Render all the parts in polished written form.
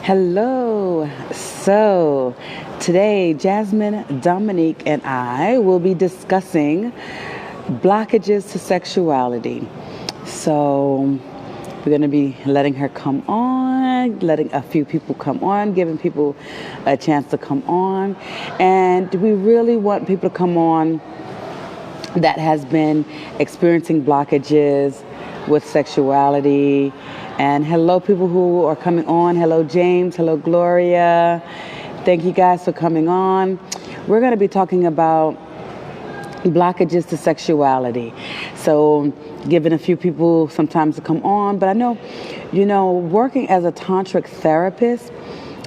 Hello. So today, Jasmine, Dominique, and I will be discussing blockages to sexuality. So we're going to be letting her come on, letting a few people come on, giving people a chance to come on. And we really want people to come on that has been experiencing blockages with sexuality. And hello, people who are coming on. Hello, James. Hello, Gloria. Thank you guys for coming on. We're going to be talking about blockages to sexuality. So giving a few people some time to come on. But I know, working as a tantric therapist,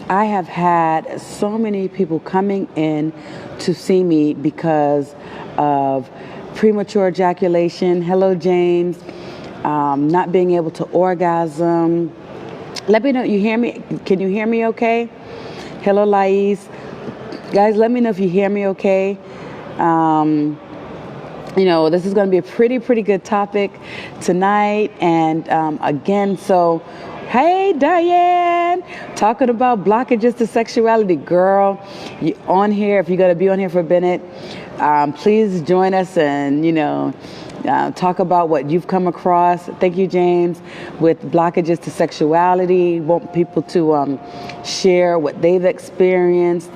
I have had so many people coming in to see me because of premature ejaculation. Hello, James. Not being able to orgasm. Let me know, you hear me? Can you hear me okay? Hello, Lais. Guys, let me know if you hear me okay. This is going to be a pretty good topic tonight. And again, so, hey, Diane, talking about blockages to sexuality. Girl, you on here, if you're going to be on here for a minute, please join us and, talk about what you've come across. Thank you, James. With blockages to sexuality, want people to share what they've experienced.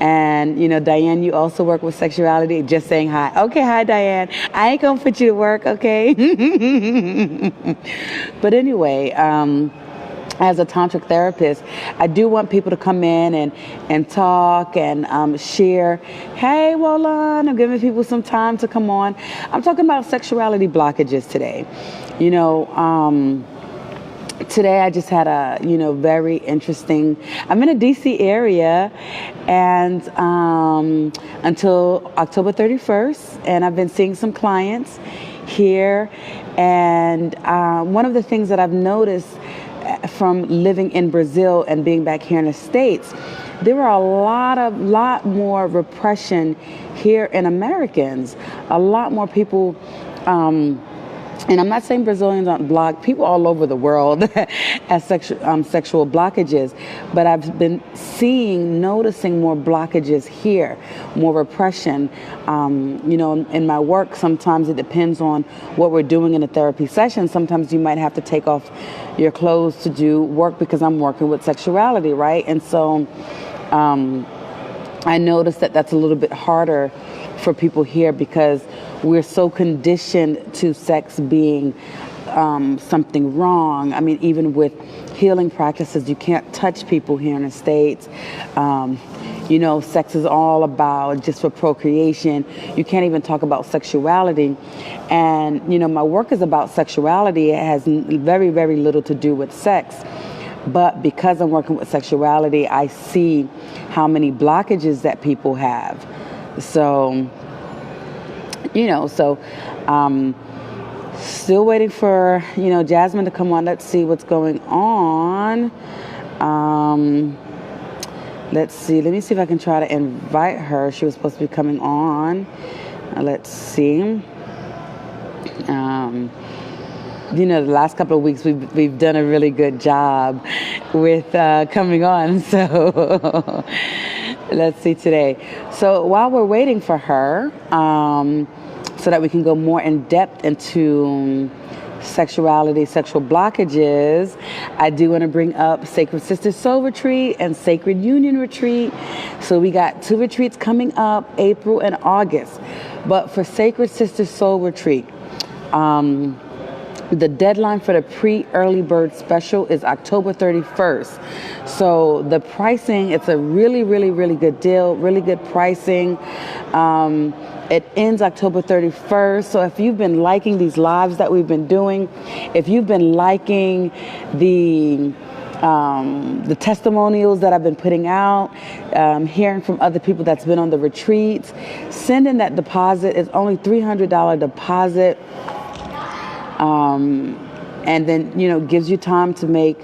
And, Diane, you also work with sexuality. Just saying hi. Okay, hi, Diane. I ain't going to put you to work, okay? But anyway, as a tantric therapist, I do want people to come in and talk and share. Hey, Roland, I'm giving people some time to come on. I'm talking about sexuality blockages today. Today I just had a, very interesting, I'm in a DC area and until October 31st, and I've been seeing some clients here. And one of the things that I've noticed from living in Brazil and being back here in the States, there were a lot more repression here in Americans. A lot more people, and I'm not saying Brazilians aren't blocked, people all over the world as sexual blockages, but I've been noticing more blockages here, more repression. In my work, sometimes it depends on what we're doing in a therapy session. Sometimes you might have to take off your clothes to do work because I'm working with sexuality, right? And so I noticed that that's a little bit harder for people here because we're so conditioned to sex being something wrong. I mean, even with healing practices, you can't touch people here in the States. Sex is all about just for procreation. You can't even talk about sexuality. And, my work is about sexuality. It has very, very little to do with sex. But because I'm working with sexuality, I see how many blockages that people have. So, still waiting for, Jasmine to come on. Let's see what's going on. Let's see. Let me see if I can try to invite her. She was supposed to be coming on. Let's see. The last couple of weeks we've done a really good job with coming on. So let's see today. So while we're waiting for her, so that we can go more in depth into sexuality, sexual blockages, I do want to bring up Sacred Sister Soul Retreat and Sacred Union Retreat. So we got 2 retreats coming up, April and August. But for Sacred Sister Soul Retreat, the deadline for the pre-early bird special is October 31st. So the pricing, it's a really, really, really good deal, really good pricing. It ends October 31st. So if you've been liking these lives that we've been doing, if you've been liking the testimonials that I've been putting out, hearing from other people that's been on the retreats, send in that deposit. It's only $300 deposit. And then, gives you time to make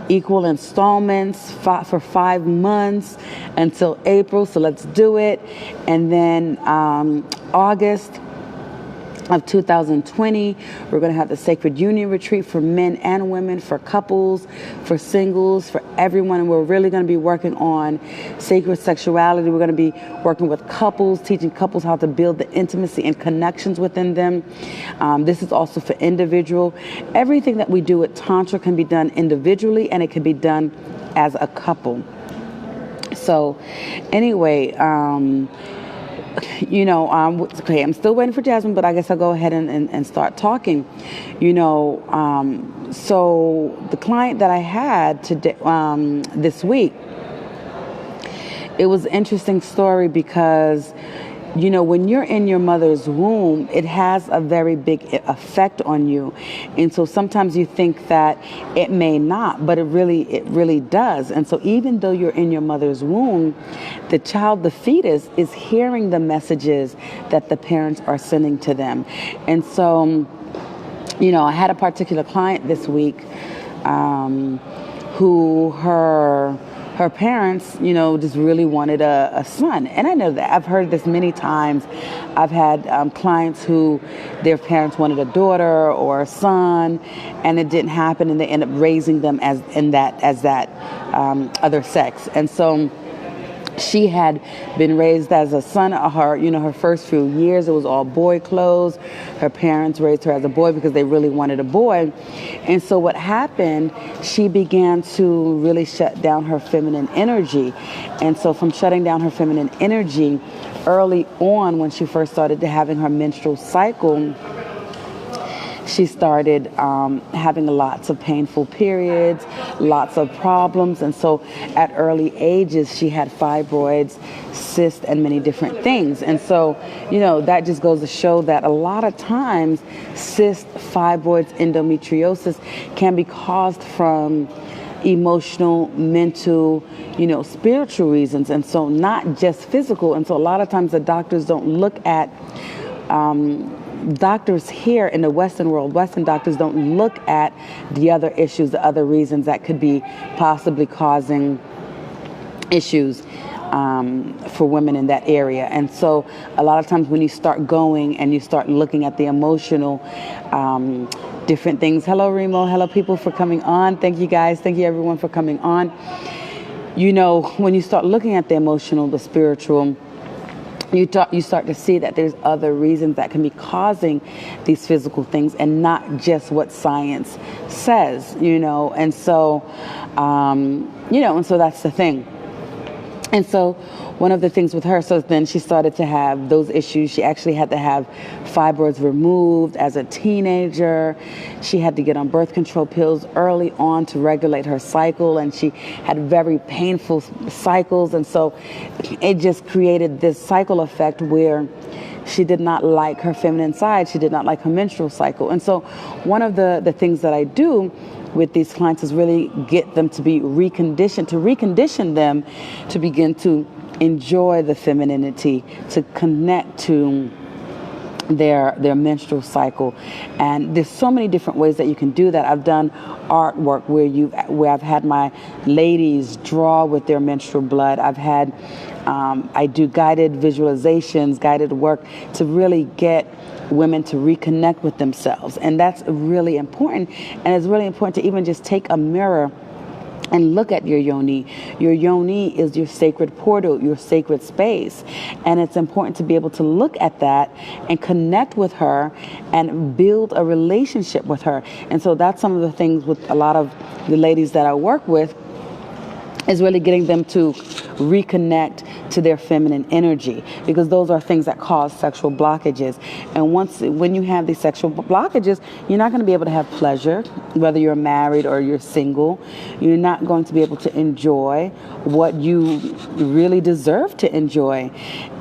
equal installments for 5 months until April. So let's do it. And then August, of 2020. We're going to have the Sacred Union Retreat for men and women, for couples, for singles, for everyone. And we're really going to be working on sacred sexuality. We're going to be working with couples, teaching couples how to build the intimacy and connections within them. This is also for individual. Everything that we do with Tantra can be done individually, and it can be done as a couple. So anyway, okay, I'm still waiting for Jasmine, but I guess I'll go ahead and start talking. So the client that I had today, this week, it was an interesting story because, when you're in your mother's womb, it has a very big effect on you. And so sometimes you think that it may not, but it really does. And so even though you're in your mother's womb, the child, the fetus, is hearing the messages that the parents are sending to them. And so, I had a particular client this week who her parents, just really wanted a son. And I know that. I've heard this many times. I've had clients who their parents wanted a daughter or a son, and it didn't happen, and they end up raising them as that other sex. And so she had been raised as a son. Her first few years, it was all boy clothes. Her parents raised her as a boy because they really wanted a boy. And so what happened, she began to really shut down her feminine energy. And so from shutting down her feminine energy, early on when she first started to having her menstrual cycle, she started having lots of painful periods, lots of problems. And so at early ages, she had fibroids, cysts, and many different things. And so, that just goes to show that a lot of times cysts, fibroids, endometriosis can be caused from emotional, mental, spiritual reasons. And so not just physical. And so a lot of times the doctors don't look at doctors here in the Western world, Western doctors don't look at the other issues, the other reasons that could be possibly causing issues for women in that area. And so a lot of times when you start going and you start looking at the emotional different things. Hello, Remo. Hello, people, for coming on. Thank you, guys. Thank you, everyone, for coming on. When you start looking at the emotional, the spiritual, you start to see that there's other reasons that can be causing these physical things, and not just what science says, and so, and so that's the thing. And so one of the things with her, so then she started to have those issues. She actually had to have fibroids removed as a teenager. She had to get on birth control pills early on to regulate her cycle, and she had very painful cycles. And so it just created this cycle effect where she did not like her feminine side. She did not like her menstrual cycle. And so one of the things that I do with these clients is really get them to be recondition them to begin to enjoy the femininity, to connect to their menstrual cycle. And there's so many different ways that you can do that. I've done artwork where I've had my ladies draw with their menstrual blood. I do guided visualizations, guided work to really get women to reconnect with themselves. And that's really important. And it's really important to even just take a mirror and look at your yoni. Your yoni is your sacred portal, your sacred space. And it's important to be able to look at that and connect with her and build a relationship with her. And so that's some of the things with a lot of the ladies that I work with, is really getting them to reconnect to their feminine energy, because those are things that cause sexual blockages. And when you have these sexual blockages, you're not going to be able to have pleasure, whether you're married or you're single. You're not going to be able to enjoy what you really deserve to enjoy.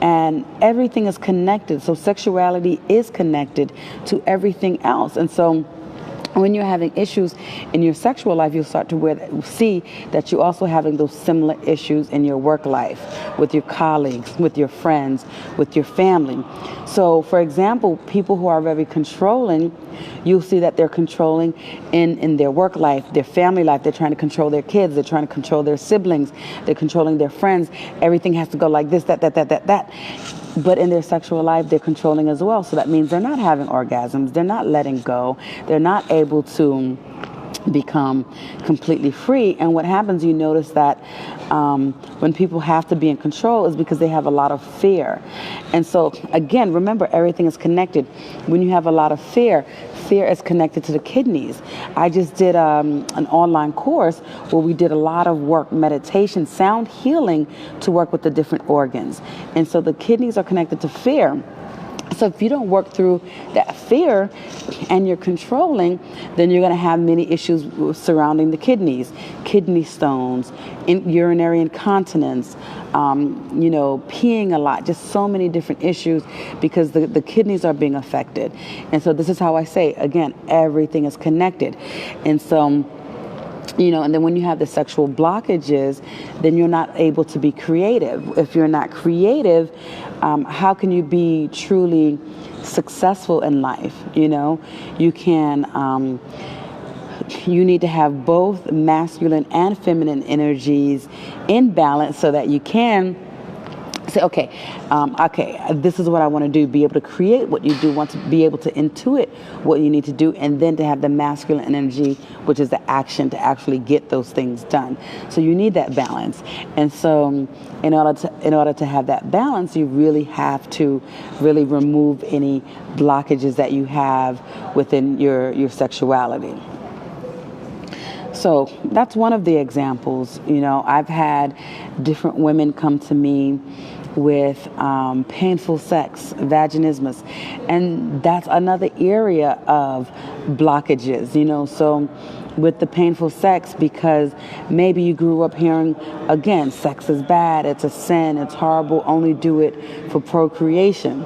And everything is connected. So sexuality is connected to everything else. And so when you're having issues in your sexual life, you'll start to see that you're also having those similar issues in your work life, with your colleagues, with your friends, with your family. So, for example, people who are very controlling, you'll see that they're controlling in their work life, their family life. They're trying to control their kids. They're trying to control their siblings. They're controlling their friends. Everything has to go like this, that. but in their sexual life, they're controlling as well. So that means they're not having orgasms, they're not letting go, they're not able to become completely free. And what happens, you notice that when people have to be in control is because they have a lot of fear. And so again, remember, everything is connected. When you have a lot of fear, fear is connected to the kidneys. I just did an online course where we did a lot of work, meditation, sound healing, to work with the different organs. And so the kidneys are connected to fear. So if you don't work through that fear and you're controlling, then you're going to have many issues surrounding the kidneys, kidney stones, urinary incontinence, peeing a lot, just so many different issues because the kidneys are being affected. And so this is how I say, again, everything is connected. And so, and then when you have the sexual blockages, then you're not able to be creative. If you're not creative, how can you be truly successful in life? You can, you need to have both masculine and feminine energies in balance so that you can say, okay, this is what I want to do. Be able to create what you do, want to be able to intuit what you need to do, and then to have the masculine energy, which is the action to actually get those things done. So you need that balance. And so in order to have that balance, you really have to really remove any blockages that you have within your sexuality. So that's one of the examples. I've had different women come to me with painful sex, vaginismus, and that's another area of blockages, so with the painful sex, because maybe you grew up hearing, again, sex is bad, it's a sin, it's horrible, only do it for procreation,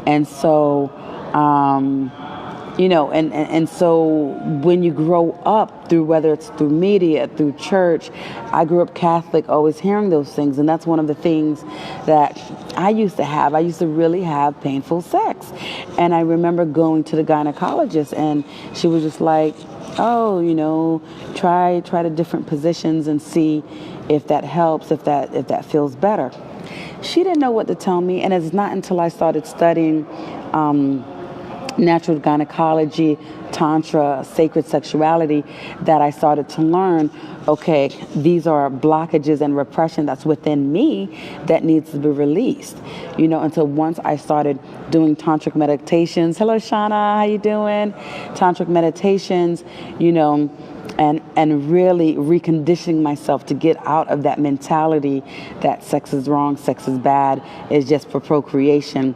and so and so when you grow up through, whether it's through media, through church, I grew up Catholic, always hearing those things. And that's one of the things that I used to have. I used to really have painful sex. And I remember going to the gynecologist, and she was just like, try the different positions and see if that helps, if that feels better. She didn't know what to tell me. And it's not until I started studying natural gynecology, tantra, sacred sexuality, that I started to learn, okay, these are blockages and repression that's within me that needs to be released. And so once I started doing tantric meditations, hello Shauna, how you doing? Tantric meditations, and really reconditioning myself to get out of that mentality that sex is wrong, sex is bad, it's just for procreation,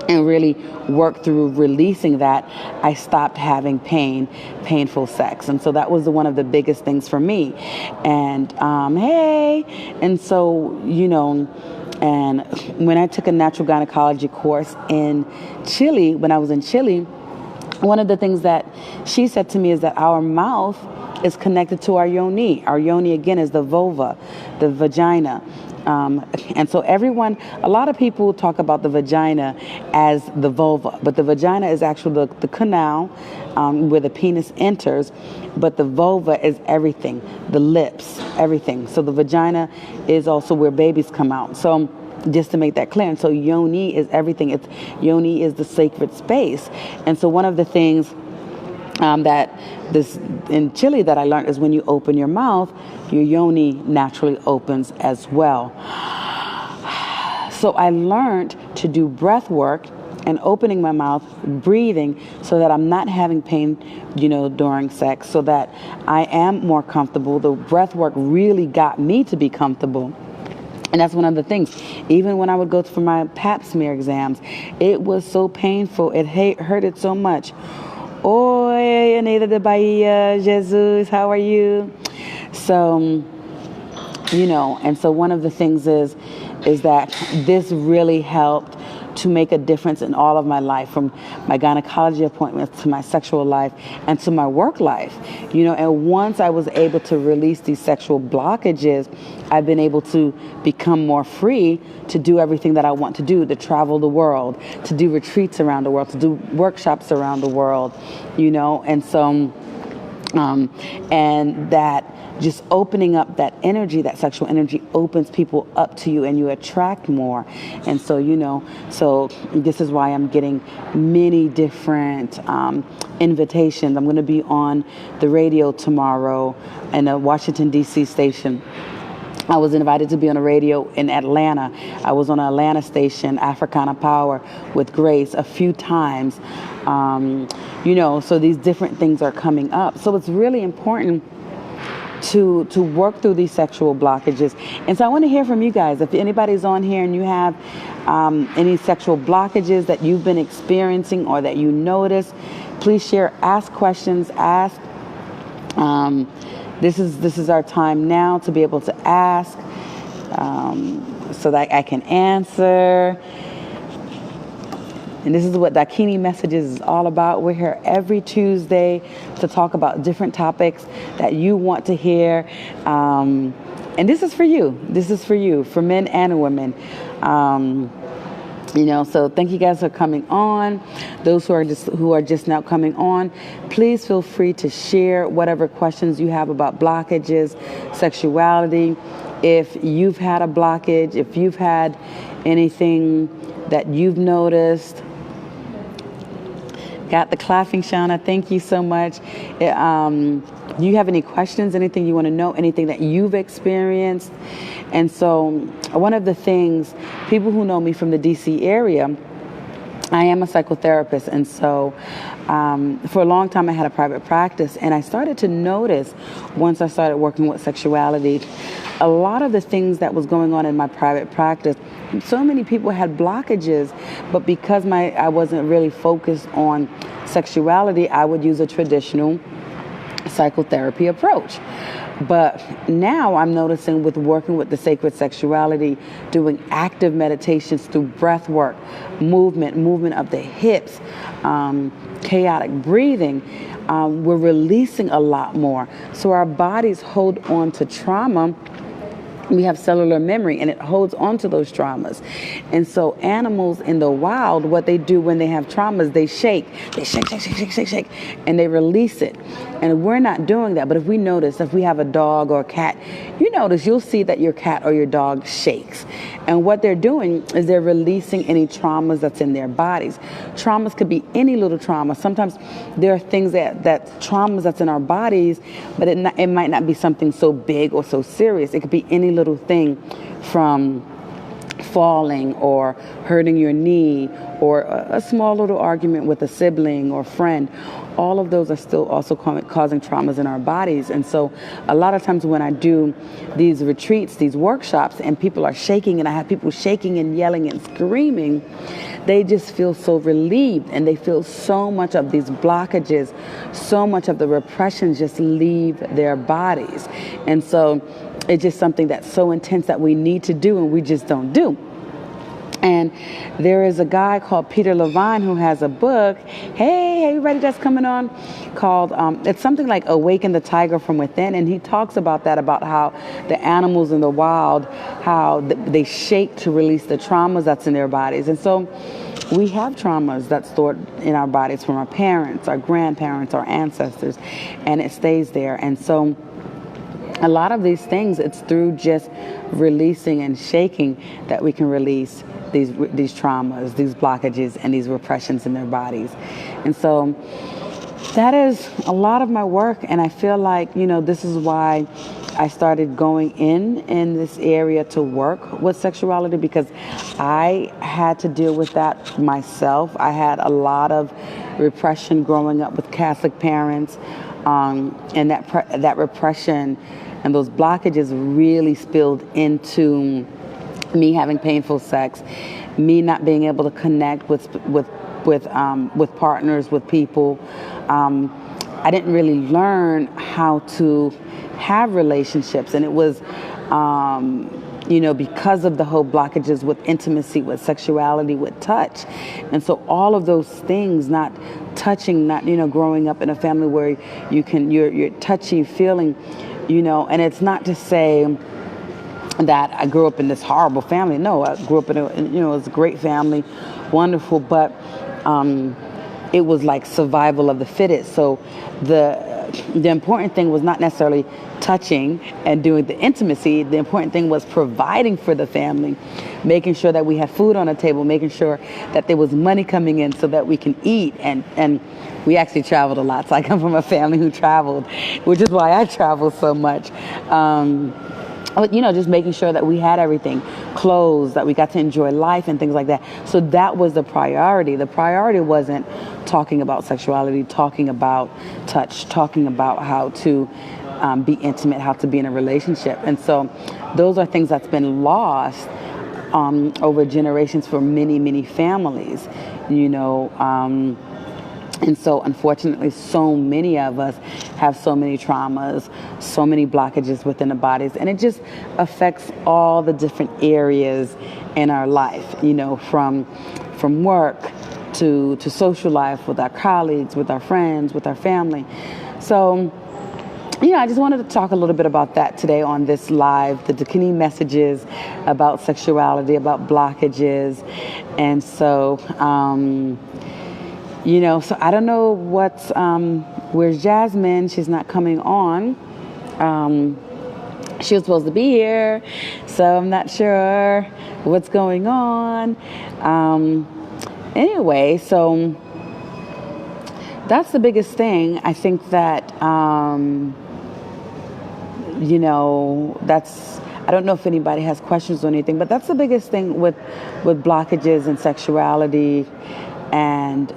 and really work through releasing that, I stopped having painful sex. And so that was one of the biggest things for me. And and so, and when I took a natural gynecology course in Chile, when I was in Chile, one of the things that she said to me is that our mouth is connected to our yoni. Our yoni, again, is the vulva, the vagina. And so a lot of people talk about the vagina as the vulva, but the vagina is actually the canal where the penis enters, but the vulva is everything, the lips, everything. So the vagina is also where babies come out. So just to make that clear. And so yoni is everything. Yoni is the sacred space. And so one of the things that this in Chile that I learned is when you open your mouth, your yoni naturally opens as well. So I learned to do breath work and opening my mouth, breathing, so that I'm not having pain, during sex, so that I am more comfortable. The breath work really got me to be comfortable. And that's one of the things. Even when I would go for my pap smear exams, it was so painful. It hurted so much. Oi, Anita de Bahia, Jesus, how are you? So, and so one of the things is that this really helped to make a difference in all of my life, from my gynecology appointments to my sexual life and to my work life, and once I was able to release these sexual blockages, I've been able to become more free to do everything that I want to do, to travel the world, to do retreats around the world, to do workshops around the world, and so And that just opening up that energy, that sexual energy, opens people up to you, and you attract more. And so, so this is why I'm getting many different invitations. I'm going to be on the radio tomorrow in a Washington, D.C. station. I was invited to be on a radio in Atlanta. I was on an Atlanta station, Africana Power, with Grace a few times. So these different things are coming up. So it's really important to work through these sexual blockages. And so I want to hear from you guys. If anybody's on here and you have any sexual blockages that you've been experiencing or that you notice, please share, ask questions, ask. This is our time now to be able to ask so that I can answer. And this is what Dakini Messages is all about. We're here every Tuesday to talk about different topics that you want to hear. And this is for you. This is for you, for men and women. So thank you guys for coming on. Those who are just now coming on, please feel free to share whatever questions you have about blockages, sexuality. If you've had a blockage, if you've had anything that you've noticed. Got the clapping, Shauna. Thank you so much. Do you have any questions, anything you want to know, anything that you've experienced? And so one of the things, people who know me from the DC area, I am a psychotherapist. And so for a long time I had a private practice, and I started to notice once I started working with sexuality, a lot of the things that was going on in my private practice, so many people had blockages, but because I wasn't really focused on sexuality, I would use a traditional psychotherapy approach. But now I'm noticing with working with the sacred sexuality, doing active meditations through breath work, movement of the hips, chaotic breathing, we're releasing a lot more. So our bodies hold on to trauma. We have cellular memory, and it holds on to those traumas. And so animals in the wild, what they do when they have traumas, they shake, and they release it. And we're not doing that. But if we notice, if we have a dog or a cat, you'll see that your cat or your dog shakes. And what they're doing is they're releasing any traumas that's in their bodies. Traumas could be any little trauma. Sometimes there are things that traumas that's in our bodies, but it might not be something so big or so serious. It could be any little thing from falling or hurting your knee or a small little argument with a sibling or friend. All of those are still also causing traumas in our bodies. And so a lot of times when I do these retreats, these workshops, and people are shaking, and I have people shaking and yelling and screaming, they just feel so relieved, and they feel so much of these blockages, so much of the repression just leave their bodies. And so it's just something that's so intense that we need to do, and we just don't do. And there is a guy called Peter Levine who has a book, hey, everybody that's coming on, called, it's something like Awaken the Tiger from Within. And he talks about that, about how the animals in the wild, how they shake to release the traumas that's in their bodies. And so we have traumas that's stored in our bodies from our parents, our grandparents, our ancestors, and it stays there. And so a lot of these things, it's through just releasing and shaking that we can release these traumas, these blockages, and these repressions in their bodies. And so that is a lot of my work, and I feel like, this is why I started going in this area to work with sexuality, because I had to deal with that myself. I had a lot of repression growing up with Catholic parents, and that repression and those blockages really spilled into me having painful sex, me not being able to connect with partners, with people. I didn't really learn how to have relationships, and it was because of the whole blockages with intimacy, with sexuality, with touch. And so all of those things, not touching, not growing up in a family where you're touchy feeling, and it's not to say that I grew up in this horrible family. No, I grew up in it was a great family, wonderful, but it was like survival of the fittest. So the the important thing was not necessarily touching and doing the intimacy. The important thing was providing for the family, making sure that we had food on the table, making sure that there was money coming in so that we can eat. And we actually traveled a lot. So I come from a family who traveled, which is why I travel so much. Just making sure that we had everything, clothes, that we got to enjoy life and things like that. So that was the priority. The priority wasn't talking about sexuality, talking about touch, talking about how to be intimate, how to be in a relationship. And so those are things that's been lost over generations for many, many families, and so, unfortunately, so many of us have so many traumas, so many blockages within the bodies, and it just affects all the different areas in our life, from work to social life, with our colleagues, with our friends, with our family. So, I just wanted to talk a little bit about that today on this live, the Dakini Messages about sexuality, about blockages. And so, so I don't know where's Jasmine? She's not coming on. She was supposed to be here, so I'm not sure what's going on. Anyway, so that's the biggest thing. I think that, I don't know if anybody has questions or anything, but that's the biggest thing with blockages and sexuality and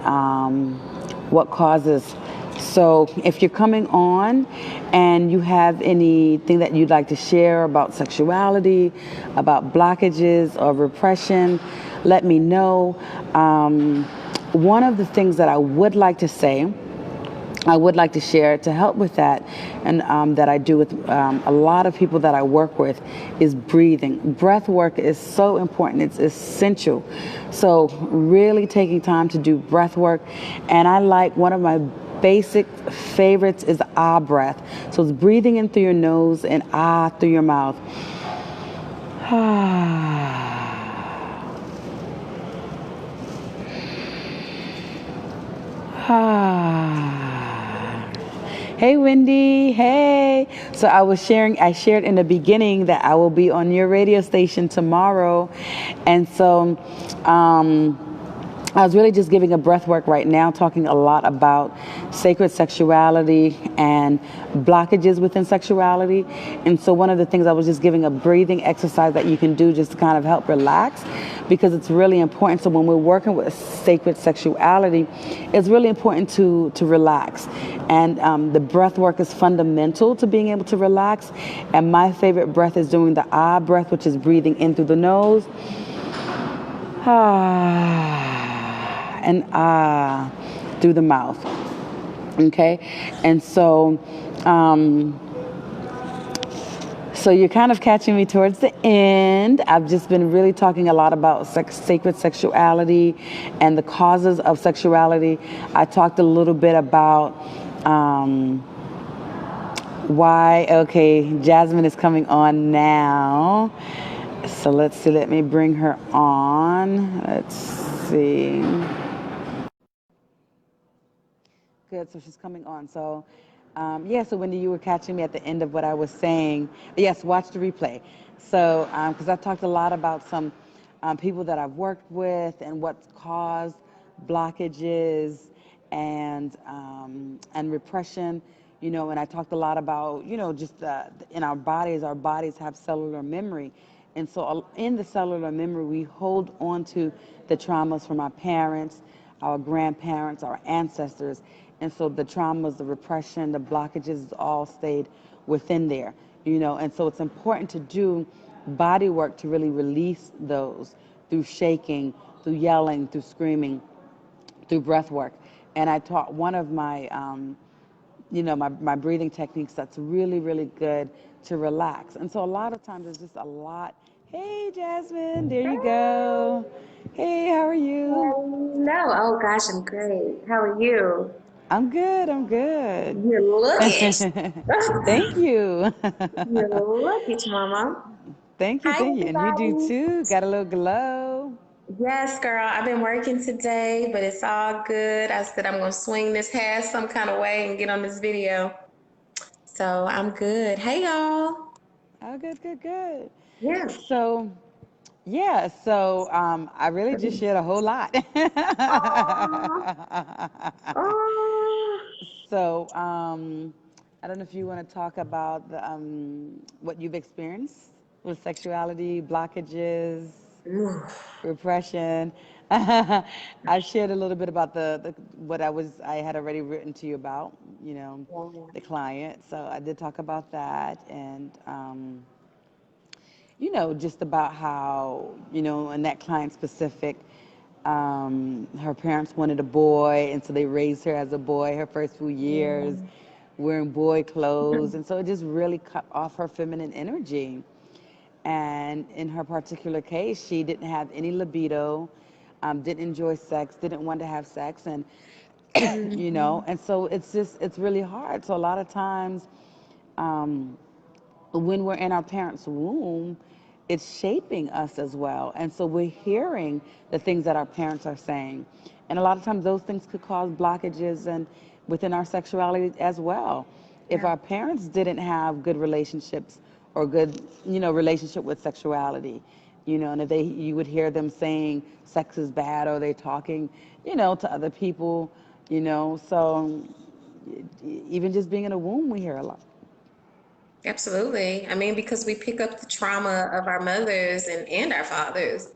what causes. So if you're coming on and you have anything that you'd like to share about sexuality, about blockages or repression, let me know. One of the things that I would like to say, I would like to share to help with that, and that I do with a lot of people that I work with, is breathing. Breath work is so important. It's essential. So really taking time to do breath work. And I like, one of my basic favorites is the ah breath. So it's breathing in through your nose and ah through your mouth. Hey, Wendi. Hey. So I shared in the beginning that I will be on your radio station tomorrow. And so I was really just giving a breath work right now, talking a lot about sacred sexuality and blockages within sexuality. And so one of the things, I was just giving a breathing exercise that you can do just to kind of help relax, because it's really important. So when we're working with sacred sexuality, it's really important to relax. And the breath work is fundamental to being able to relax. And my favorite breath is doing the ah breath, which is breathing in through the nose. And ah through the mouth. Okay? And so so you're kind of catching me towards the end. I've just been really talking a lot about sacred sexuality and the causes of sexuality. I talked a little bit about why. Okay, Jasmine is coming on now. So let's see, let me bring her on. Let's see. Good, so she's coming on. So, so Wendi, you were catching me at the end of what I was saying. Yes, watch the replay. So, because I talked a lot about some people that I've worked with and what's caused blockages and repression, and I talked a lot about, just in our bodies have cellular memory. And so in the cellular memory, we hold on to the traumas from our parents, our grandparents, our ancestors. And so the traumas, the repression, the blockages all stayed within there, And so it's important to do body work to really release those through shaking, through yelling, through screaming, through breath work. And I taught one of my, my breathing techniques that's really, really good to relax. And so a lot of times there's just a lot. Hey, Jasmine, there you go. Hey, how are you? Hello. Oh, gosh, I'm great. How are you? I'm good. You look it. Thank you. You look it, Mama. Thank you. Hi, And you do everybody. too. Got a little glow. Yes, girl. I've been working today, but it's all good. I said I'm gonna swing this hair some kind of way and get on this video. So I'm good. Hey, y'all. Oh, good, good, good. Yeah. So, yeah, so I really just shared a whole lot. Aww. Oh. So, I don't know if you want to talk about what you've experienced with sexuality, blockages, repression. I've shared a little bit about the what I had already written to you about, the client. So I did talk about that, and just about how, in that client specific, her parents wanted a boy, and so they raised her as a boy her first few years, wearing boy clothes, and so it just really cut off her feminine energy. And in her particular case, she didn't have any libido, didn't enjoy sex, didn't want to have sex, and and so it's really hard. So a lot of times, um, when we're in our parents' womb, it's shaping us as well. And so we're hearing the things that our parents are saying. And a lot of times those things could cause blockages and within our sexuality as well. If Yeah. our parents didn't have good relationships or good, relationship with sexuality, and if you would hear them saying sex is bad or they're talking, to other people, so even just being in a womb, we hear a lot. Absolutely. I mean, because we pick up the trauma of our mothers and our fathers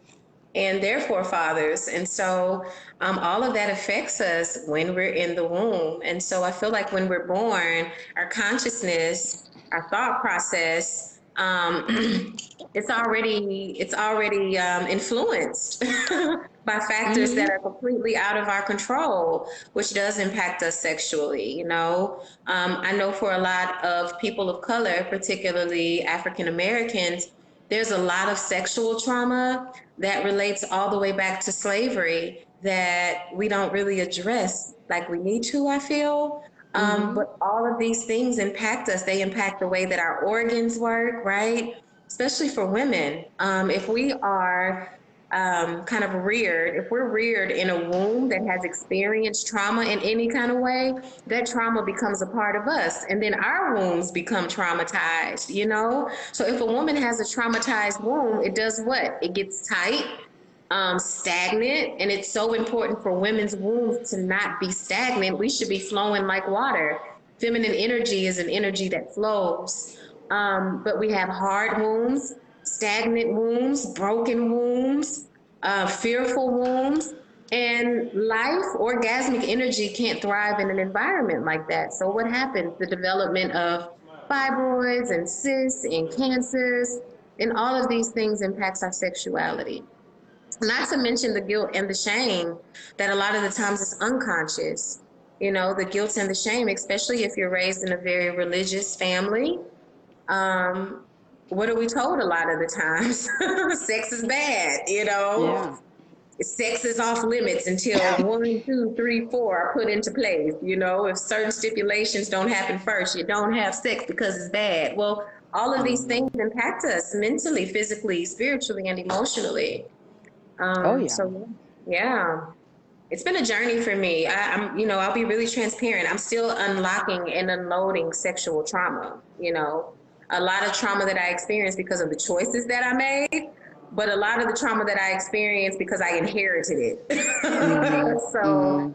and their forefathers. And so all of that affects us when we're in the womb. And so I feel like when we're born, our consciousness, our thought process, it's already influenced by factors that are completely out of our control, which does impact us sexually. I know for a lot of people of color, particularly African Americans, there's a lot of sexual trauma that relates all the way back to slavery that we don't really address like we need to, I feel. But all of these things impact us. They impact the way that our organs work, right? Especially for women. If we are if we're reared in a womb that has experienced trauma in any kind of way, that trauma becomes a part of us. And then our wombs become traumatized. So if a woman has a traumatized womb, it does what? It gets tight, stagnant. And it's so important for women's wombs to not be stagnant. We should be flowing like water. Feminine energy is an energy that flows. But we have hard wombs, stagnant wombs, broken wombs, fearful wombs, and life, orgasmic energy can't thrive in an environment like that. So what happens? The development of fibroids and cysts and cancers, and all of these things impacts our sexuality. Not to mention the guilt and the shame that a lot of the times is unconscious. The guilt and the shame, especially if you're raised in a very religious family. Um, what are we told a lot of the times? Sex is bad. Yeah. Sex is off limits until 1, 2, 3, 4 are put into place. If certain stipulations don't happen first, you don't have sex because it's bad. Well, all of these things impact us mentally, physically, spiritually, and emotionally. Oh, yeah. So yeah, it's been a journey for me. I'll be really transparent. I'm still unlocking and unloading sexual trauma. A lot of trauma that I experienced because of the choices that I made, but a lot of the trauma that I experienced because I inherited it. So,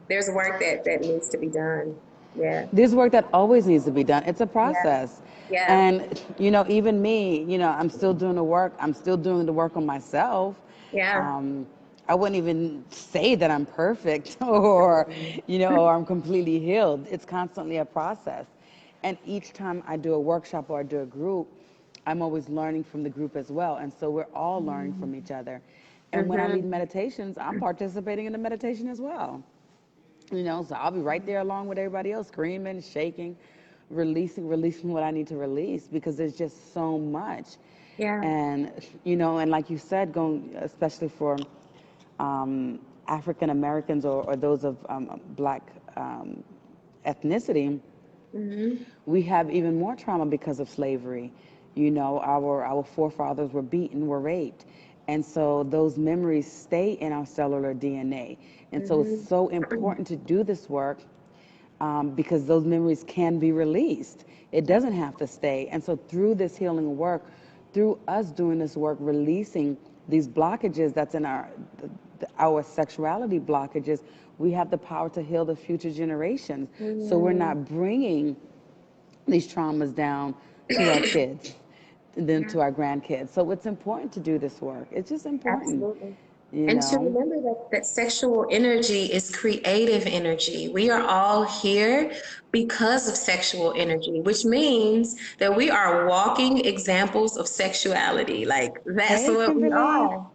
there's work that needs to be done. Yeah. There's work that always needs to be done. It's a Yeah. process. Yeah. And, even me, I'm still doing the work. I'm still doing the work on myself. Yeah. I wouldn't even say that I'm perfect or, or I'm completely healed. It's constantly a process. And each time I do a workshop or I do a group, I'm always learning from the group as well. And so we're all learning from each other. And when I lead Mm-hmm. meditations, I'm participating in the meditation as well. So I'll be right there along with everybody else, screaming, shaking, releasing what I need to release because there's just so much. Yeah. And, and like you said, going, especially for African Americans or those of black ethnicity, Mm-hmm. we have even more trauma because of slavery. Our forefathers were beaten, were raped, And so those memories stay in our cellular DNA. And so it's so important to do this work, because those memories can be released. It doesn't have to stay. And so through this healing work, through us doing this work, releasing these blockages that's in our sexuality blockages, we have the power to heal the future generations. So we're not bringing these traumas down to our kids and then to our grandkids. So it's important to do this work. It's just important, Absolutely. you And to know. remember that sexual energy is creative energy. We are all here because of sexual energy, which means that we are walking examples of sexuality. Like, that's Hey, what we Kimberly. are.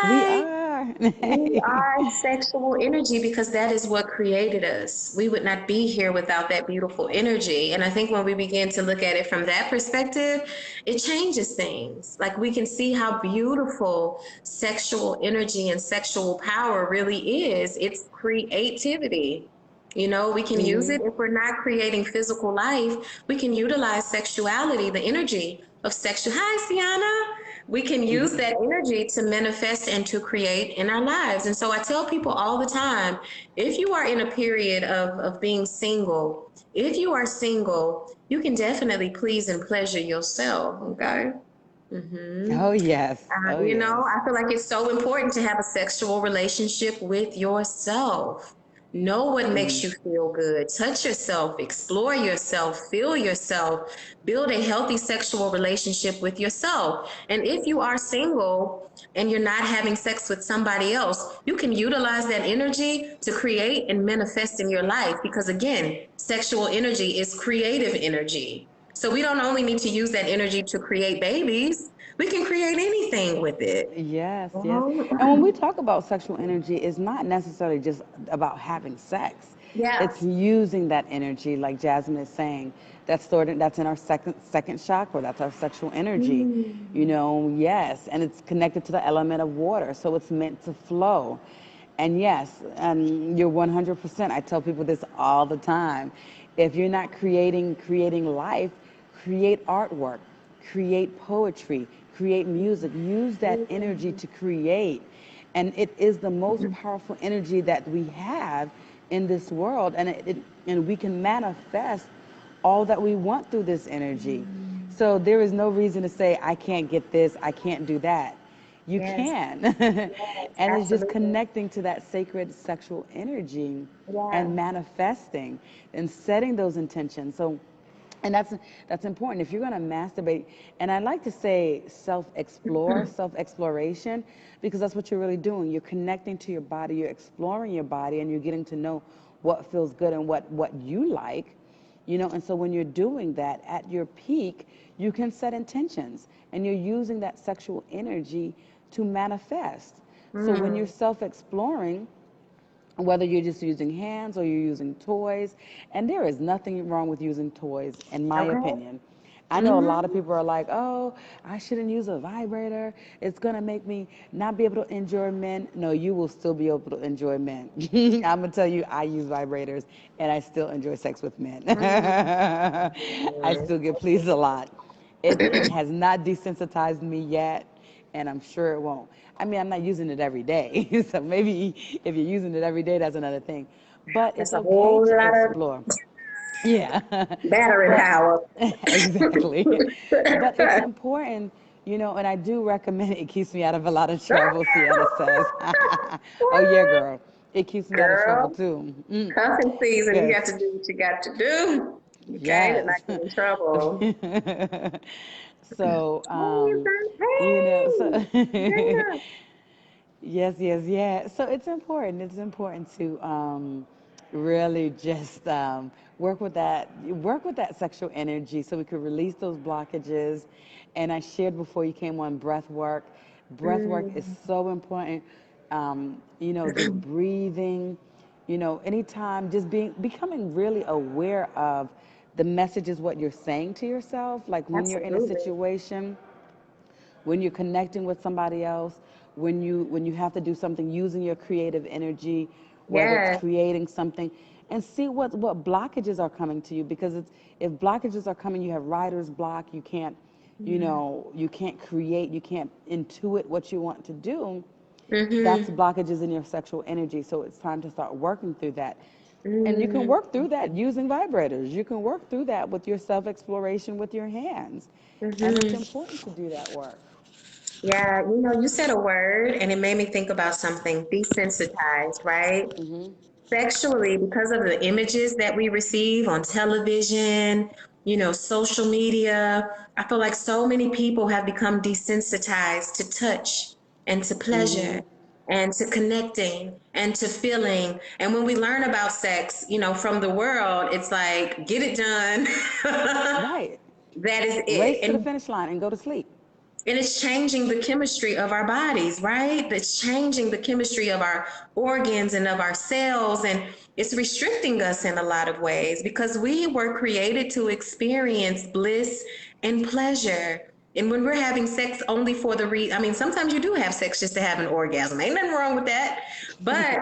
We Hi. are. We are sexual energy because that is what created us. We would not be here without that beautiful energy. And I think when we begin to look at it from that perspective, it changes things. Like, we can see how beautiful sexual energy and sexual power really is. It's creativity. You know, we can use it if we're not creating physical life. We can utilize sexuality, the energy of sexual. Hi, Sienna. We can use that energy to manifest and to create in our lives. And so I tell people all the time, if you are in a period of being single, if you are single, you can definitely please and pleasure yourself. Okay. Oh, yes. Oh, You know, yes. I feel like it's so important to have a sexual relationship with yourself. Know what makes you feel good. Touch yourself, explore yourself, feel yourself, build a healthy sexual relationship with yourself. And if you are single and you're not having sex with somebody else, you can utilize that energy to create and manifest in your life because, again, sexual energy is creative energy. So we don't only need to use that energy to create babies, we can create anything with it. Yes, yes. And when we Mhm. talk about sexual energy, it's not necessarily just about having sex. Yeah. It's using that energy, like Jasmine is saying, that's in our second chakra. That's our sexual energy. You Mm. know, yes, and it's connected to the element of water, so it's meant to flow. And yes, and you're 100%. I tell people this all the time. If you're not creating life, create artwork, create poetry, create music. Use that energy to create. And it is the most powerful energy that we have in this world. And we can manifest all that we want through this energy. So there is no reason to say, I can't get this, I can't do that. You Yes, can. yes, And it's just absolutely. connecting to that sacred sexual energy and Yeah. manifesting and setting those intentions. So, and that's important. If you're going to masturbate, and I like to say self-exploration, because that's what you're really doing. You're connecting to your body, you're exploring your body, and you're getting to know what feels good and what you like. You know, and so when you're doing that at your peak, you can set intentions and you're using that sexual energy to manifest. So when you're Mm. self-exploring, whether you're just using hands or you're using toys, and there is nothing wrong with using toys, in my Okay. opinion. I know a lot of Mm-hmm. people are like, oh, I shouldn't use a vibrator. It's going to make me not be able to enjoy men. No, you will still be able to enjoy men. I'm going to tell you, I use vibrators and I still enjoy sex with men. Mm. I still get pleased a lot. It has not desensitized me yet, and I'm sure it won't. I mean, I'm not using it every day, so maybe if you're using it every day, that's another thing. But That's it's a okay whole to lot of explore. Yeah, battery but power. exactly. But it's important, you know, and I do recommend it. Keeps me out of a lot of trouble, Sienna says. Oh, yeah, What? girl. It keeps me out of trouble Girl, too. cuffing season, you Yes. got to do what you got to do. Okay, to not Yes. get in trouble. So, Hey, you know, so Dana. yes, yes, yeah. So it's important. It's important to really just work with that sexual energy, so we could release those blockages. And I shared before you came on breath work. Breath work is Mm. so important. You know, just breathing. You know, anytime, just becoming really aware of the messages, what you're saying to yourself. Like when you're in a Absolutely. situation, when you're connecting with somebody else, when you have to do something, using your creative energy, whether it's Yes. creating something, and see what blockages are coming to you. Because if blockages are coming, you have writer's block, you can't you know, you can't create, you can't intuit what you want to do, that's Mm-hmm. blockages in your sexual energy. So it's time to start working through that. And you can Mm-hmm. work through that using vibrators. You can work through that with your self exploration with your hands. And it's Mm-hmm. important to do that work. Yeah, you know, you said a word and it made me think about something, desensitized, right? Sexually, because of the images that we receive on television, you know, social media, I feel like so many people have become desensitized to touch and to pleasure and to connecting and to feeling. And when we learn about sex, you know, from the world, it's like, get it done. Right. That is it. Race to the finish line and go to sleep. And it's changing the chemistry of our bodies, right? It's changing the chemistry of our organs and of our cells. And it's restricting us in a lot of ways because we were created to experience bliss and pleasure. And when we're having sex only for I mean, sometimes you do have sex just to have an orgasm. Ain't nothing wrong with that. But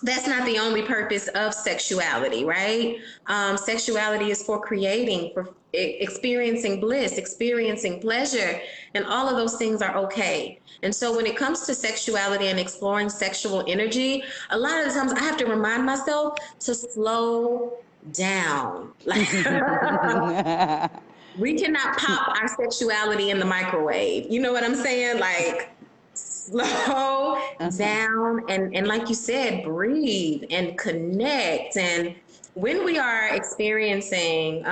that's not the only purpose of sexuality, right? Sexuality is for creating, for experiencing bliss, experiencing pleasure, and all of those things are okay. And so when it comes to sexuality and exploring sexual energy, a lot of the times I have to remind myself to slow down. Like we cannot pop our sexuality in the microwave. You know what I'm saying? Like slow down and like you said, breathe and connect. And when we are experiencing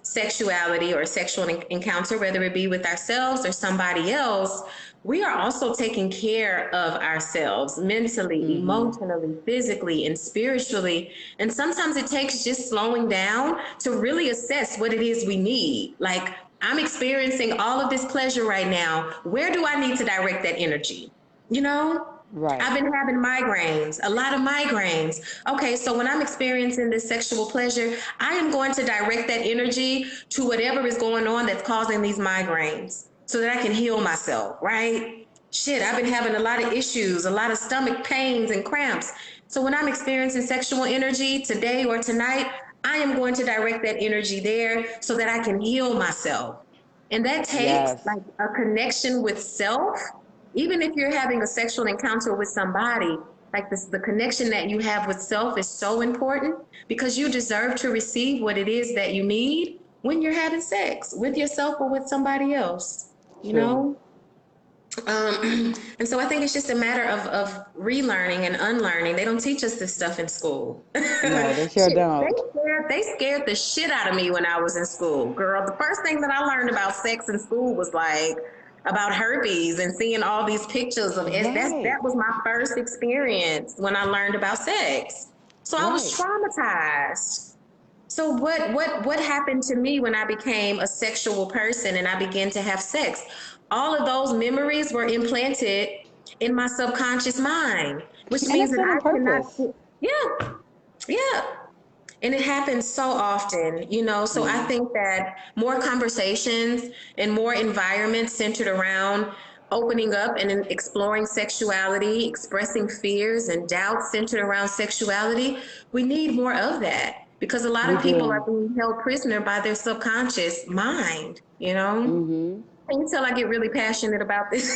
sexuality or sexual encounter, whether it be with ourselves or somebody else, we are also taking care of ourselves mentally, emotionally, physically, and spiritually. And sometimes it takes just slowing down to really assess what it is we need. Like, I'm experiencing all of this pleasure right now. Where do I need to direct that energy? You know? Right. I've been having migraines, a lot of migraines. Okay, so when I'm experiencing this sexual pleasure, I am going to direct that energy to whatever is going on that's causing these migraines so that I can heal myself, right? Shit, I've been having a lot of issues, a lot of stomach pains and cramps. So when I'm experiencing sexual energy today or tonight, I am going to direct that energy there so that I can heal myself. And that takes Yes. like a connection with self. Even if you're having a sexual encounter with somebody, like this, the connection that you have with self is so important because you deserve to receive what it is that you need when you're having sex with yourself or with somebody else, you True. know? And so I think it's just a matter of relearning and unlearning. They don't teach us this stuff in school. No, they sure Shit, don't. they scared the shit out of me when I was in school. Girl, the first thing that I learned about sex in school was like about herpes and seeing all these pictures of it. Right. That was my first experience when I learned about sex. So I was Right. traumatized. So what happened to me when I became a sexual person and I began to have sex? All of those memories were implanted in my subconscious mind, which And means it's that done on I cannot. purpose. Yeah, yeah. And it happens so often, you know. So I think that more conversations and more environments centered around opening up and exploring sexuality, expressing fears and doubts centered around sexuality, we need more of that because a lot We of people are do. being held prisoner by their subconscious mind, you know. Can you tell I get really passionate about this?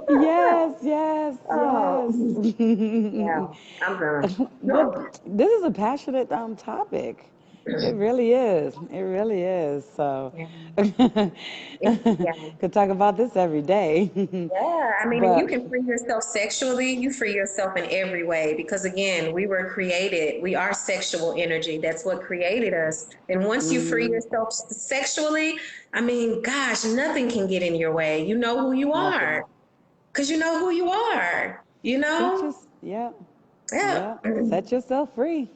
Yes, yes, Oh, yes. yeah, I'm done. Well, this is a passionate topic. It really is. It really is. So, Yeah. Yeah. could talk about this every day. Yeah, I mean, if you But can free yourself sexually, you free yourself in every way because again, we were created, we are sexual energy. That's what created us. And once you free yourself sexually, I mean, gosh, nothing can get in your way. You know who you nothing. are because you know who you are, you Set know? your, yeah, Yeah. yeah. Set yourself free.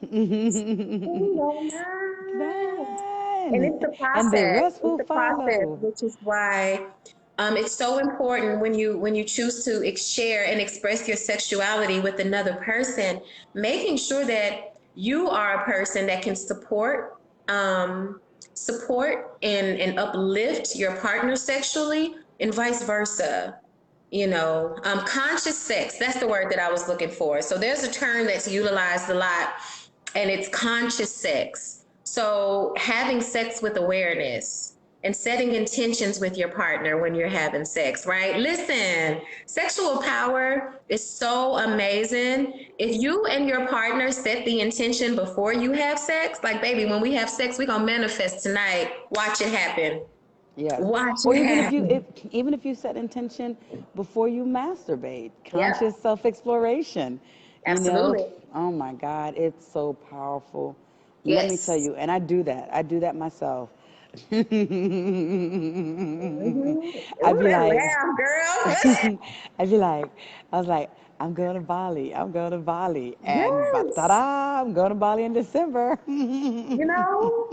Oh, no. And Fine. it's the And the process. rest It's will the process, follow. which is why it's so important when you choose to share and express your sexuality with another person, making sure that you are a person that can support and uplift your partner sexually, and vice versa. You know, conscious sex, that's the word that I was looking for. So there's a term that's utilized a lot, and it's conscious sex. So having sex with awareness and setting intentions with your partner when you're having sex, right? Listen, sexual power is so amazing. If you and your partner set the intention before you have sex, like, baby, when we have sex, we're gonna manifest tonight. Watch it happen. Yes. Watch Or it even if you happen. even if you set intention before you masturbate, Yep, conscious self-exploration, you know, absolutely. oh my God, it's so powerful. Let me tell Yes. you, and I do that. I do that myself. I'd Ooh, be that like, laugh, girl. I'd be like, I was like, I'm going to Bali. I'm going to Bali. And Yes. ta-da, I'm going to Bali in December. You know,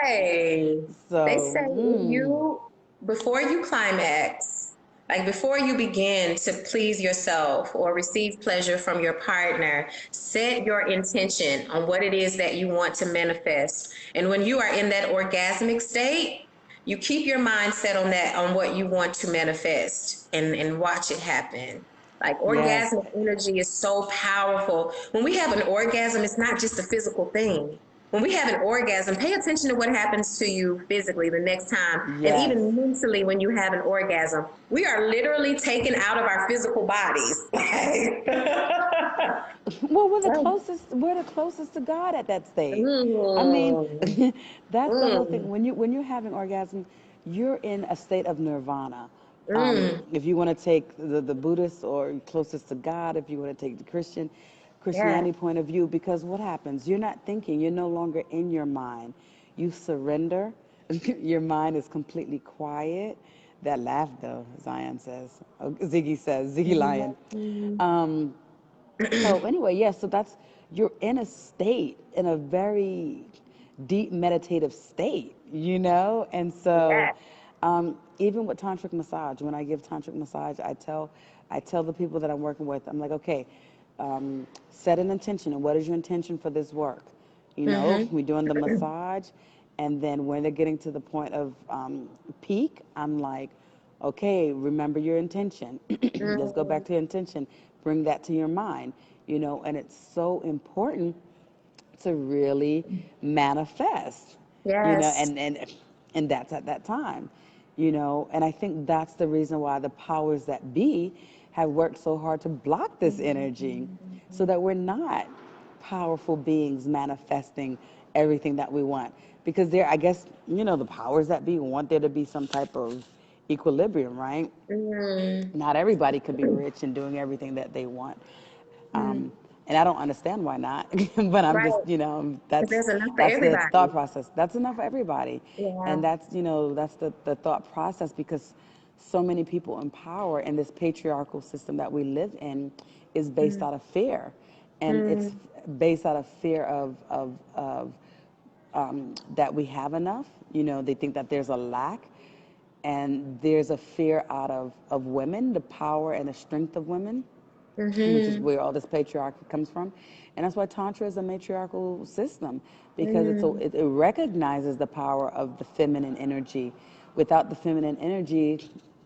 hey, they So, say if you, before you climax, like before you begin to please yourself or receive pleasure from your partner, set your intention on what it is that you want to manifest. And when you are in that orgasmic state, you keep your mind set on that, on what you want to manifest, and watch it happen. Like yes. orgasmic energy is so powerful. When we have an orgasm, it's not just a physical thing. When we have an orgasm, pay attention to what happens to you physically the next time, and Yes. even mentally when you have an orgasm. We are literally taken out of our physical bodies. Well, we're the closest to God at that state. I mean, Mm, that's the whole thing. mm, When you're having orgasm, you're in a state of nirvana. mm. If you want to take the Buddhist or closest to God, if you want to take the Yeah. Christianity point of view, because what happens? You're not thinking. You're no longer in your mind. You surrender. Your mind is completely quiet. That laugh, though, Zion says. Oh, Ziggy says, Ziggy Lion. Mhm. Um, so anyway, yes, so that's you're in a state, in a very deep meditative state, and so Yeah. even with tantric massage, when I give tantric massage, I tell the people that I'm working with, I'm like, okay, set an intention, and what is your intention for this work? Mm-hmm. We're doing the massage, and then when they're getting to the point of peak, I'm like, okay, remember your intention. Let's go back to your intention. Bring that to your mind, and it's so important to really manifest, Yes. and that's at that time, and I think that's the reason why the powers that be have worked so hard to block this energy so that we're not powerful beings manifesting everything that we want, because I guess, the powers that be want there to be some type of equilibrium, right? Mm, Not everybody could be rich and doing everything that they want. mm. And I don't understand why not, but I'm just, Right. Because that's there's enough for that's the everybody. thought process. That's enough for everybody, Yeah. and that's the thought process, because so many people in power in this patriarchal system that we live in is based Mm, out of fear, and it's mm, based out of fear of that we have enough. They think that there's a lack, and there's a fear out of women, the power and the strength of women, which is mm-hmm. where all this patriarchy comes from. And that's why Tantra is a matriarchal system, because Mm, it recognizes the power of the feminine energy. Without the feminine energy,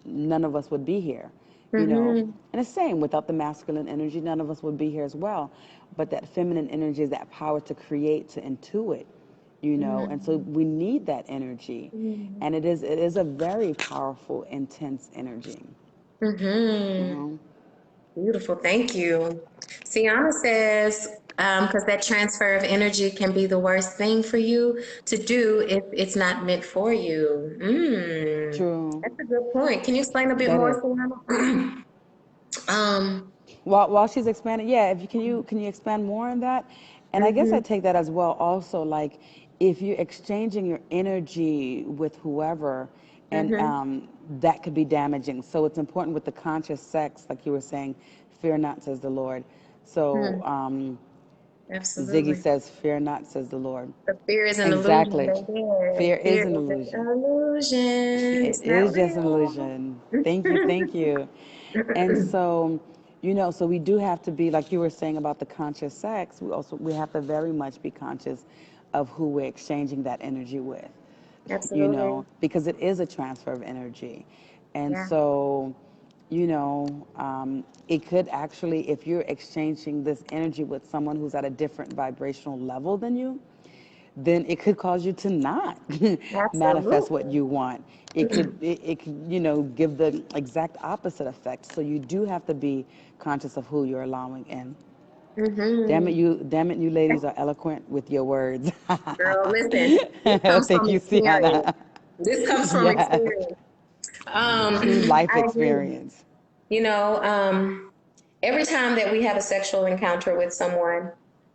none of us would be here, mm-hmm. And the same, without the masculine energy, none of us would be here as well. But that feminine energy is that power to create, to intuit, and so Mm, we need that energy. mm, And it is a very powerful, intense energy. mm-hmm. Beautiful. Thank you. Sienna says, because that transfer of energy can be the worst thing for you to do if it's not meant for you. True. That's a good point. Can you explain a bit That more, is. Sienna? um, While she's expanding, yeah, if you can you expand more on that? And I guess I mhm, take that as well also, like, if you're exchanging your energy with whoever, and mhm, that could be damaging. So it's important with the conscious sex, like you were saying, fear not, says the Lord. So mm, Ziggy absolutely. says, fear not, says the Lord. The fear is an illusion, Exactly. baby. Fear is Fear an is an illusion. illusion. It It's not is just an real. illusion. Thank you, thank you. And so, so we do have to be, like you were saying about the conscious sex, we have to very much be conscious of who we're exchanging that energy with, Absolutely. because it is a transfer of energy. And Yeah. so, it could actually, if you're exchanging this energy with someone who's at a different vibrational level than you, then it could cause you to not manifest what Absolutely. you want. It could, give the exact opposite effect. So you do have to be conscious of who you're allowing in. Mm-hmm. Damn it, you ladies are eloquent with your words. Girl, listen, this comes Thank from you, experience. Sienna. This comes from Yes, experience. true life I agree. experience. You know, every time that we have a sexual encounter with someone,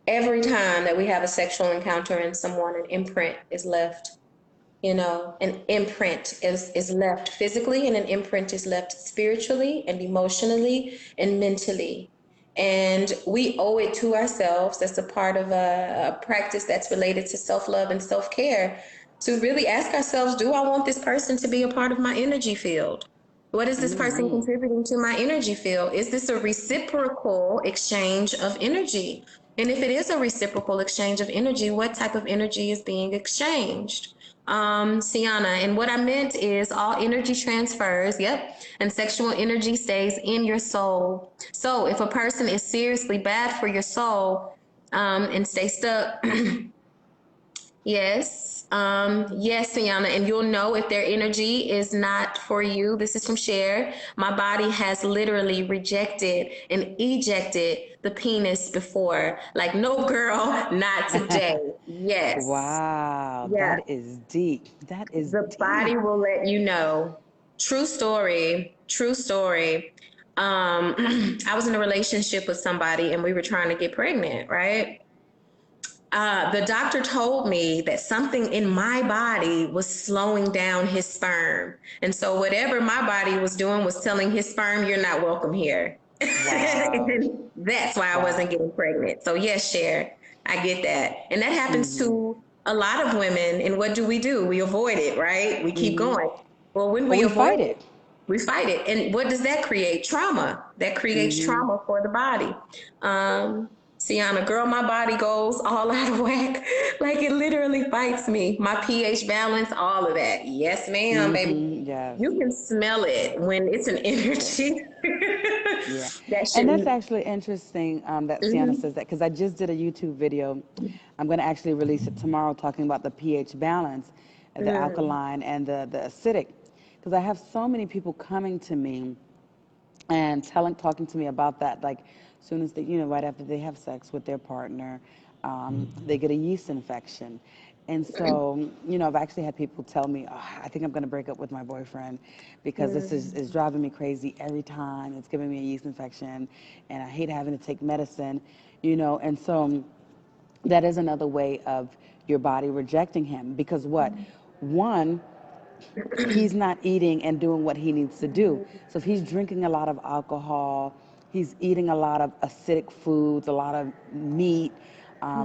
every time that we have a sexual encounter in someone, an imprint is left. An imprint is left physically, and an imprint is left spiritually and emotionally and mentally. And we owe it to ourselves, that's a part of a practice that's related to self-love and self-care, to really ask ourselves, do I want this person to be a part of my energy field? What is this person contributing to my energy field? Is this a reciprocal exchange of energy? And if it is a reciprocal exchange of energy, what type of energy is being exchanged? Sienna, and what I meant is all energy transfers, yep, and sexual energy stays in your soul. So if a person is seriously bad for your soul, and stay stuck, yes. Yes, Sienna, and you'll know if their energy is not for you. This is from Cher. My body has literally rejected and ejected the penis before. Like, no, girl, not today. Yes. Wow, Yeah. that is deep. That is The body deep. will let you know. True story. True story. I was in a relationship with somebody and we were trying to get pregnant, right? The doctor told me that something in my body was slowing down his sperm. And so whatever my body was doing was telling his sperm, you're not welcome here. Wow. And that's why I wasn't Wow. getting pregnant. So yes, Cher, I get that. And that happens Mm-hmm. to a lot of women. And what do? We avoid it, right? We keep Mm-hmm. going. Well, when Or we we avoid fight it, it. we fight it. And what does that create? Trauma. That creates Mm-hmm. trauma for the body. Um, Sienna, girl, my body goes all out of whack. Like it literally fights me. My pH balance, all of that. Yes, ma'am, baby. Mm-hmm. Yes. You can smell it when it's an energy. Yeah. That And that's shouldn't. actually interesting that Sienna Mhm. says that because I just did a YouTube video. I'm going to actually release it tomorrow talking about the pH balance, the Mm. alkaline and the acidic. Because I have so many people coming to me and talking to me about that. Like, soon as they, right after they have sex with their partner, they get a yeast infection. And so, I've actually had people tell me, oh, I think I'm going to break up with my boyfriend because this is Mm. driving me crazy every time. It's giving me a yeast infection, and I hate having to take medicine, And so, that is another way of your body rejecting him because what? One, he's not eating and doing what he needs to do. So if he's drinking a lot of alcohol, he's eating a lot of acidic foods, a lot of meat,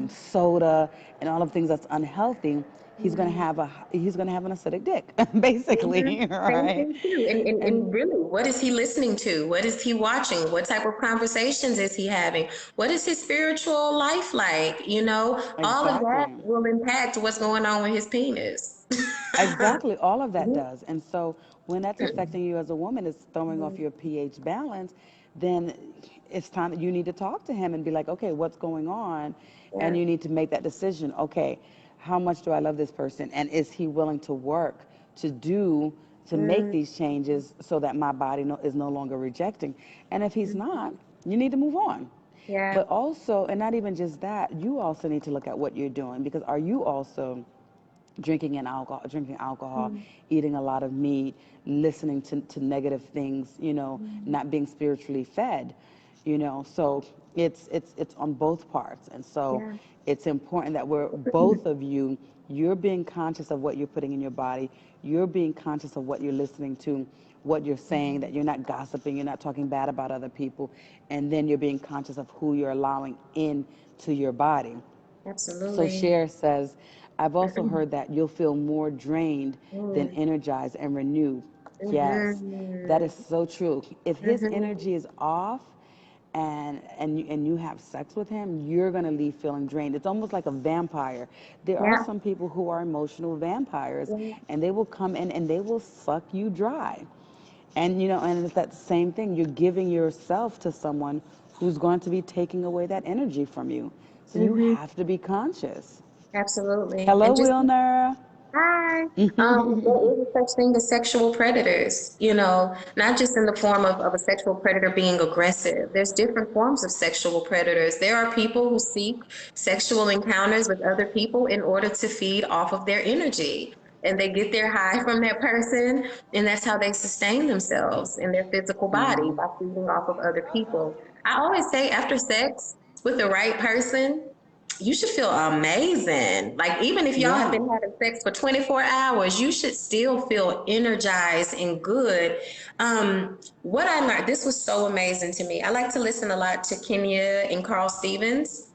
soda, and all of things that's unhealthy, he's gonna have an acidic dick, Mhm. basically, Same right? thing too. And And really, what is he listening to? What is he watching? What type of conversations is he having? What is his spiritual life like? All of that exactly. will impact what's going on with his penis. Exactly, all of that does. And so when that's affecting you as a woman, it's throwing off Mhm. your pH balance, then it's time that you need to talk to him and be like, okay, what's going on? And Yeah. you need to make that decision. Okay, how much do I love this person? And is he willing to work to make Mm, these changes so that my body is no longer rejecting? And if he's not, you need to move on. yeah. But also, and not even just that, you also need to look at what you're doing because are you also drinking alcohol, Mm, eating a lot of meat, listening to negative things, not being spiritually fed, So it's on both parts. And so yeah. it's important that we're both of you're being conscious of what you're putting in your body, you're being conscious of what you're listening to, what you're saying, that you're not gossiping, you're not talking bad about other people, and then you're being conscious of who you're allowing in to your body. So Absolutely. Cher says, I've also heard that you'll feel more drained than Mm, energized and renewed. Yes, that is mhm, so true. If his mhm. energy is off and you have sex with him, you're going to leave feeling drained. It's almost like a vampire. There are Yeah. some people who are emotional vampires Yeah. and they will come in and they will suck you dry. And it's that same thing. You're giving yourself to someone who's going to be taking away that energy from you. So you Mhm. have to be conscious. Absolutely. Hello, And just Wilner. hi. There is a such thing as sexual predators, not just in the form of a sexual predator being aggressive. There's different forms of sexual predators. There are people who seek sexual encounters with other people in order to feed off of their energy. And they get their high from that person, and that's how they sustain themselves in their physical body, by feeding off of other people. I always say after sex with the right person, you should feel amazing. Like, even if y'all have Yeah. been having sex for 24 hours, you should still feel energized and good. What I learned, this was so amazing to me. I like to listen a lot to Kenya and Carl Stevens.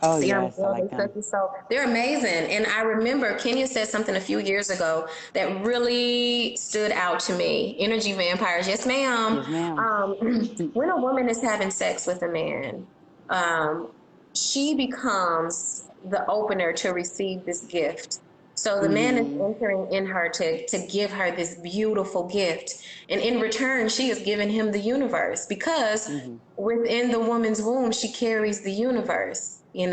Oh, See, I'm a yes, I girl, like they such them. and so they're amazing. And I remember Kenya said something a few years ago that really stood out to me. Energy vampires, yes, ma'am. Yes, ma'am. When a woman is having sex with a man, um, she becomes the opener to receive this gift. So the man is entering in her to give her this beautiful gift. And in return, she is giving him the universe, because within the woman's womb, she carries the universe, Yes.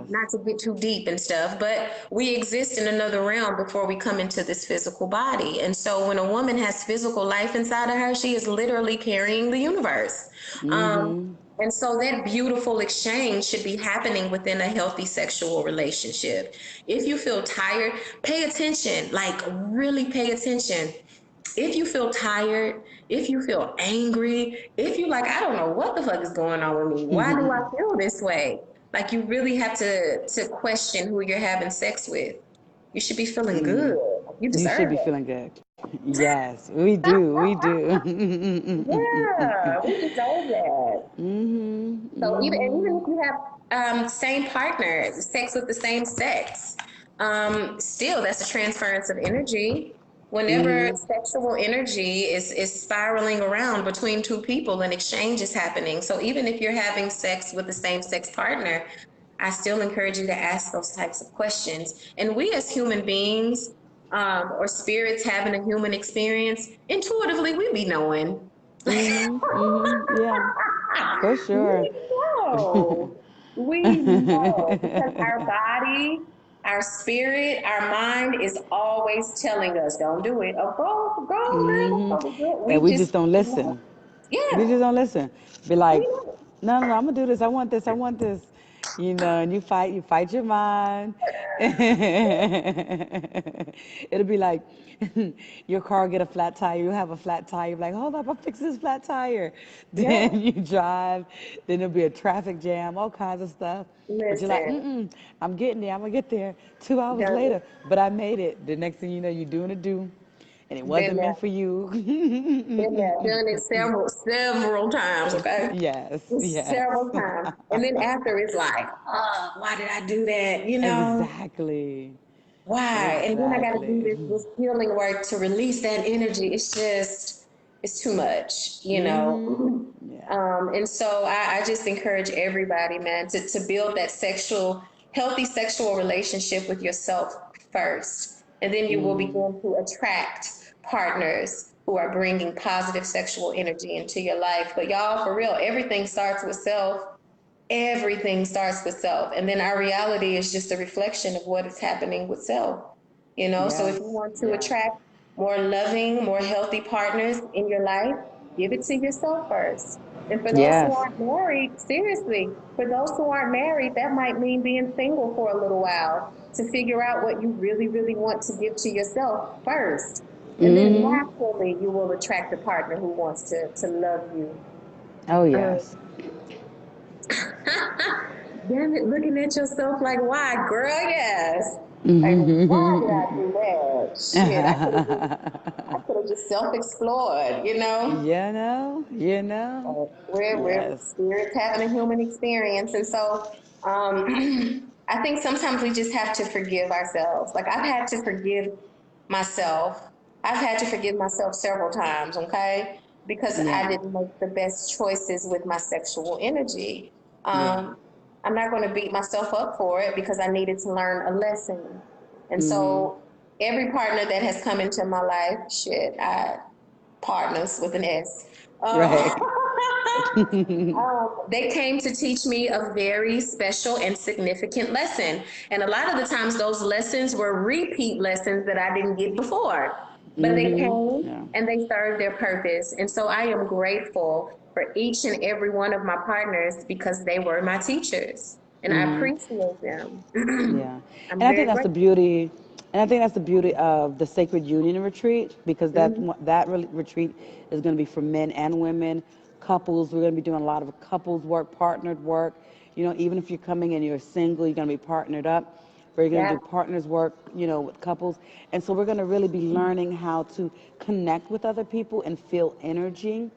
not to get too deep and stuff, but we exist in another realm before we come into this physical body. And so when a woman has physical life inside of her, she is literally carrying the universe. Um, and so that beautiful exchange should be happening within a healthy sexual relationship. If you feel tired, pay attention, like really pay attention. If you feel tired, if you feel angry, if you like, I don't know what the fuck is going on with me. Why do I feel this way? Like, you really have to question who you're having sex with. You should be feeling good. You You should deserve be it. feeling good. Yes, we do. We do. Yeah, we deserve that. So even if you have same partner, sex with the same sex, still that's a transference of energy. Whenever sexual energy is spiraling around between two people, an exchange is happening. So even if you're having sex with the same sex partner, I still encourage you to ask those types of questions. And we as human beings, or spirits having a human experience, intuitively we be knowing. Yeah, for sure. We know. We know because our body, our spirit, our mind is always telling us, don't do it. Oh, go, girl, that's gonna be good. And We we just just don't know. listen. We Yeah, just don't listen. Be we like, know. no, no, no, I'm gonna do this. I want this. I want this. And you fight your mind. It'll be like your car get a flat tire. You have a flat tire. You're like, hold up, I'll fix this flat tire. Yeah, Then you drive. Then there'll be a traffic jam, all kinds of stuff. But you're like, listen, I'm getting there. I'm gonna get there. 2 hours done later, but I made it. The next thing you know, you're doing a do, and it it, been wasn't there, meant for you. been there, done it several times, okay? Yes, yes. Several times. And then after it's like, oh, why did I do that? Exactly. Why? And then I got to do Exactly. this healing work to release that energy. It's too much. Yeah. And so I just encourage everybody, man, to build that healthy sexual relationship with yourself first. And then you will begin to attract partners who are bringing positive sexual energy into your life. But y'all, for real, everything starts with self. Everything starts with self. And then our reality is just a reflection of what is happening with self. So if you Yes. want to Yes. attract more loving, more healthy partners in your life, give it to yourself first. And for those who Yes. aren't married, seriously, for those who aren't married, that might mean being single for a little while to figure out what you really, really want to give to yourself first. And then naturally, you will attract a partner who wants to love you. Oh, Um, yes. Damn it, looking at yourself like, why, girl? Yes. Like, why did I do that? Shit, I could have just self-explored. We're Yes. spirits having a human experience. And so I think sometimes we just have to forgive ourselves. Like, I've had to forgive myself. I've had to forgive myself several times, okay? Because I Yeah. didn't make the best choices with my sexual energy. Yeah. Um, I'm not going to beat myself up for it because I needed to learn a lesson. And so every partner that has come into my life, partners with an S. Uh, Right. They came to teach me a very special and significant lesson. And a lot of the times, those lessons were repeat lessons that I didn't get before. But they came Yeah. and they served their purpose. And so I am grateful for each and every one of my partners because they were my teachers. And I appreciate them. Yeah, I'm and I think very that's the grateful. beauty, and I think that's the beauty of the Sacred Union retreat, because retreat is going to be for men and women, couples. We're going to be doing a lot of couples work, partnered work. You know, even if you're coming and you're single, you're going to be partnered up. We're going to Yeah. do partners work, you know, with couples, and so we're going to really be learning how to connect with other people and feel energy,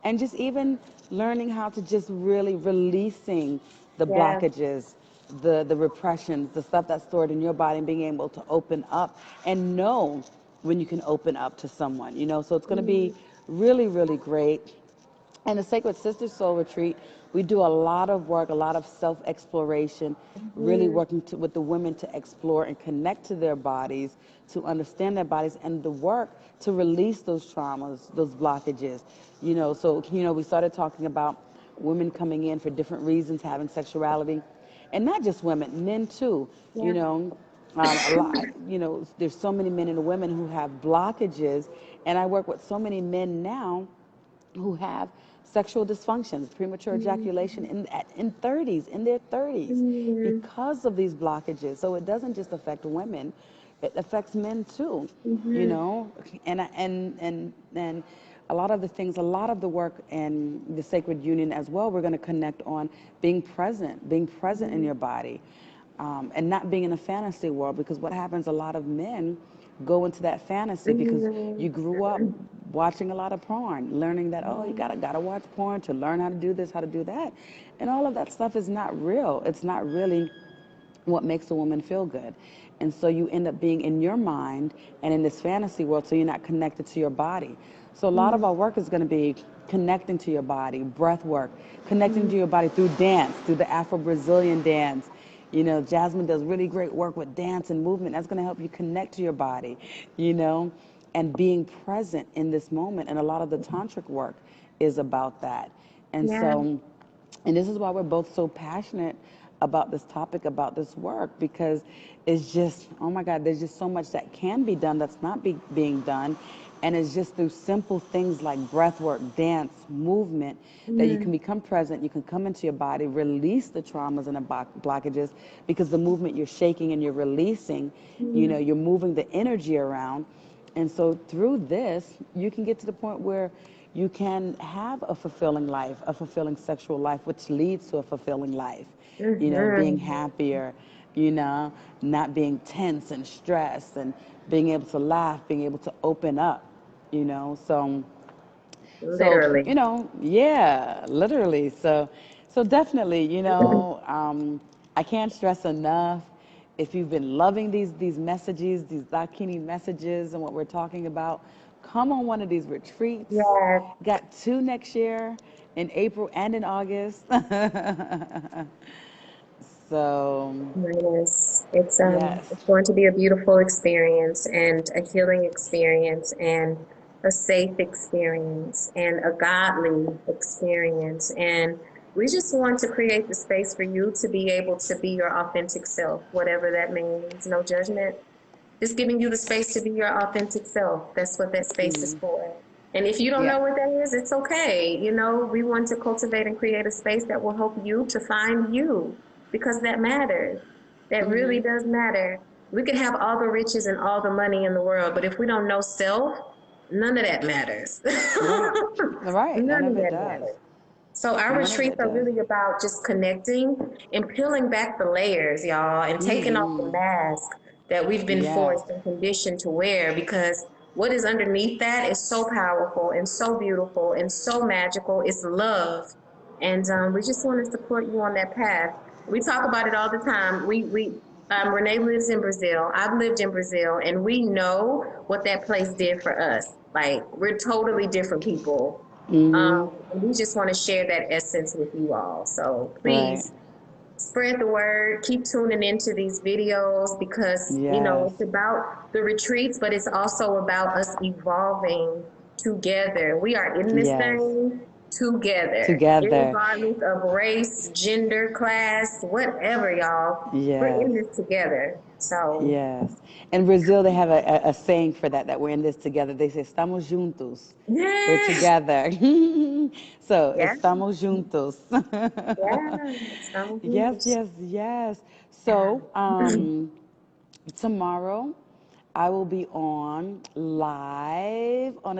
and just even learning how to just really releasing the Yeah. blockages, the repressions, the stuff that's stored in your body, and being able to open up and know when you can open up to someone, you know. So it's going to be really, really great. And the Sacred Sister Soul Retreat, we do a lot of work, a lot of self-exploration, really Mhm. working with the women to explore and connect to their bodies, to understand their bodies, and the work to release those traumas, those blockages. You know, so, you know, we started talking about women coming in for different reasons, having sexuality, and not just women, men too, you Yeah. know. A lot, you know, there's so many men and women who have blockages, and I work with so many men now who have sexual dysfunctions, premature ejaculation in 30s, in their 30s, Mhm. because of these blockages. So it doesn't just affect women; it affects men too. You Mhm. know, and a lot of the things, a lot of the work in the Sacred Union as well. We're going to connect on being present in your body, and not being in a fantasy world. Because what happens, a lot of men go into that fantasy because Mhm. you grew up watching a lot of porn, learning that, oh, you Mhm. gotta watch porn to learn how to do this, how to do that, and all of that stuff is not real. It's not really what makes a woman feel good. And so you end up being in your mind and in this fantasy world, so you're not connected to your body. So a lot of Mhm. our work is going to be connecting to your body, breath work, connecting Mhm. to your body through dance, through the Afro-Brazilian dance. You know, Jasmine does really great work with dance and movement. That's going to help you connect to your body, you know, and being present in this moment. And a lot of the tantric work is about that. And Yeah. so, and this is why we're both so passionate about this topic, about this work, because it's just, oh my God, there's just so much that can be done that's not being done. And it's just through simple things like breath work, dance, movement, that you can Mhm. become present, you can come into your body, release the traumas and the blockages, because the movement you're shaking and you're releasing, you know, Mhm. you're moving the energy around. And so through this, you can get to the point where you can have a fulfilling life, a fulfilling sexual life, which leads to a fulfilling life. You know, being Mhm. happier, you know, not being tense and stressed, and being able to laugh, being able to open up, you know. So, Literally. you know, yeah, literally. So definitely, you know, I can't stress enough. If you've been loving these messages, these Dakini messages, and what we're talking about, come on one of these retreats. Yeah. Got two next year, in April and in August. So, It's yes, going to be a beautiful experience and a healing experience and a safe experience and a godly experience. And we just want to create the space for you to be able to be your authentic self, whatever that means. No judgment. Just giving you the space to be your authentic self. That's what that space is for. And if you don't yeah. know what that is, it's okay. You know, we want to cultivate and create a space that will help you to find you because that matters. That really does matter. We could have all the riches and all the money in the world, but if we don't know self, none of that matters. Right. Right. None None of of it that does. matters. So our None of retreats it are does. really about just connecting and peeling back the layers, y'all, and taking off the mask that we've been Yes. forced and conditioned to wear because what is underneath that is so powerful and so beautiful and so magical. It's love. And we just want to support you on that path. We talk about it all the time. Renee lives in Brazil. I've lived in Brazil, and we know what that place did for us. Like, we're totally different people, and we just want to share that essence with you all. So Right. please spread the word, keep tuning into these videos because, you know, Yes. it's about the retreats, but it's also about us evolving together. We are in this Yes. thing. together, Together. regardless of race, gender, class, whatever, y'all. We're Yes. in this together. So, Yes. In Brazil, they have a saying for that, that we're in this together. They say, estamos juntos. We're yeah, together. So, yeah, estamos juntos. yeah. So, Yes, yes, yes. So, tomorrow I will be on live on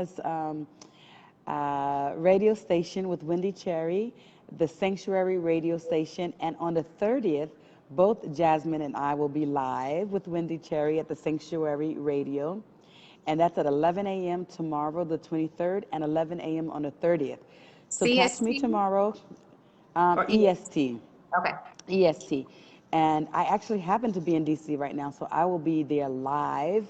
a radio station with Wendi Cherry, the Sanctuary radio station, and on the 30th, both Jasmine and I will be live with Wendi Cherry at the Sanctuary radio, and that's at 11 a.m. tomorrow, the 23rd, and 11 a.m. on the 30th. So catch me CST tomorrow, or EST? EST. Okay. EST. And I actually happen to be in DC right now, so I will be there live.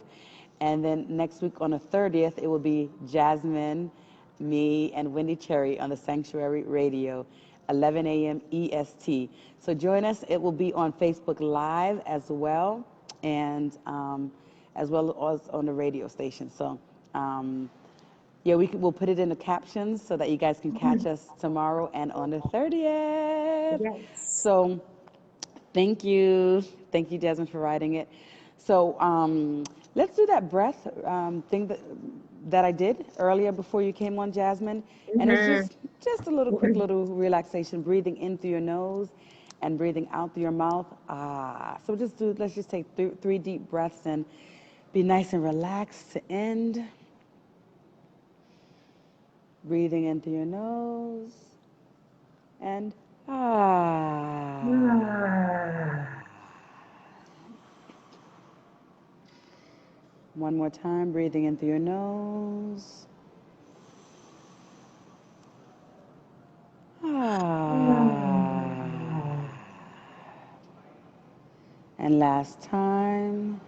And then next week on the 30th, it will be Jasmine, me, and Wendi Cherry on the Sanctuary Radio, 11 a.m. EST. So join us. It will be on Facebook Live as well, and as well as on the radio station. So yeah, we'll put it in the captions so that you guys can catch us tomorrow and on the 30th. Yes. So thank you. Thank you, Jasmine, for writing it. So let's do that breath thing that I did earlier before you came on, Jasmine. And it's just a little quick little relaxation, breathing in through your nose and breathing out through your mouth. So let's just take three deep breaths and be nice and relaxed to end. Breathing in through your nose and One more time, breathing in through your nose. And last time.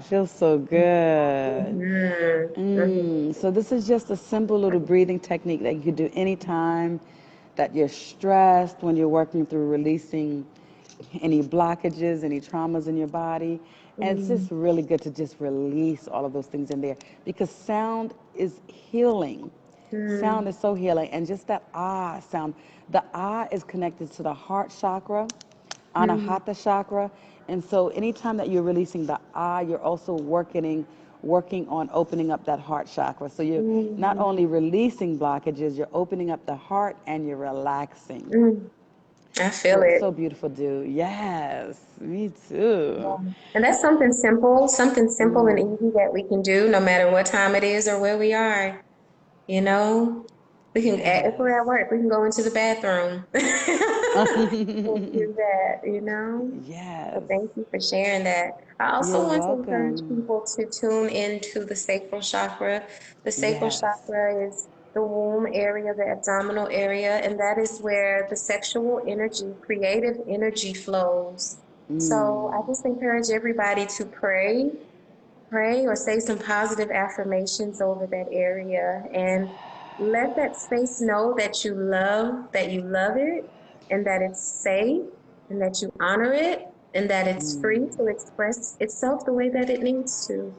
Feels so good. So this is just a simple little breathing technique that you could do anytime that you're stressed, when you're working through releasing any blockages, any traumas in your body. And it's just really good to just release all of those things in there, because sound is healing. Sound is so healing. And just that sound, the is connected to the heart chakra, anahata chakra. And so anytime that you're releasing the you're also working on opening up that heart chakra. So you're not only releasing blockages, you're opening up the heart and you're relaxing. I feel So it's it. so beautiful, dude. Yes, me too. Yeah. And that's something simple and easy that we can do no matter what time it is or where we are. You know, we can, if we're at work, we can go into the bathroom and do that, you know? Yes. So thank you for sharing that. I also You're want to encourage welcome. people to tune into the sacral chakra. The sacral Yes. chakra is the womb area, the abdominal area, and that is where the sexual energy, creative energy flows. So I just encourage everybody to pray or say some positive affirmations over that area, and let that space know that you love it, and that it's safe, and that you honor it, and that it's free to express itself the way that it needs to.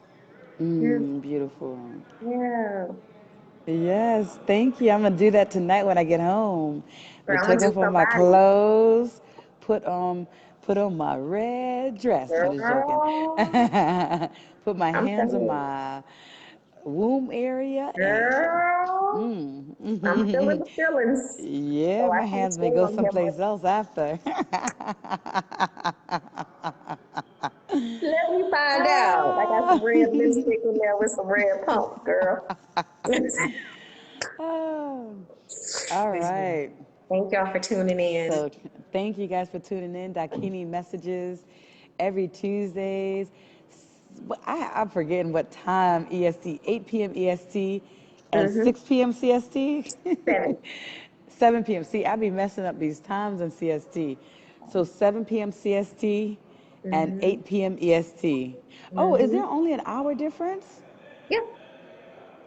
Yeah. Beautiful. Yeah. Yes, thank you. I'm gonna do that tonight when I get home. I'm Girl, gonna I'm take gonna do off all my somebody. clothes, put on my red dress. I'm just joking. Girl, Put my I'm hands telling on you. my womb area and Girl, I'm feeling the feelings. yeah, So I my can't hands may swing go on him, someplace else after. let me find out. I got some red lipstick in there with some red pumps, girl. Oh, all right. Thank y'all for tuning in. So thank you guys for tuning in. Dakini Messages every Tuesdays. I'm forgetting what time EST, 8 p.m. EST and 6 p.m. CST? 7. 7 p.m. See, I be messing up these times in CST. So 7 p.m. CST and 8 p.m. EST. Oh, is there only an hour difference? Yeah.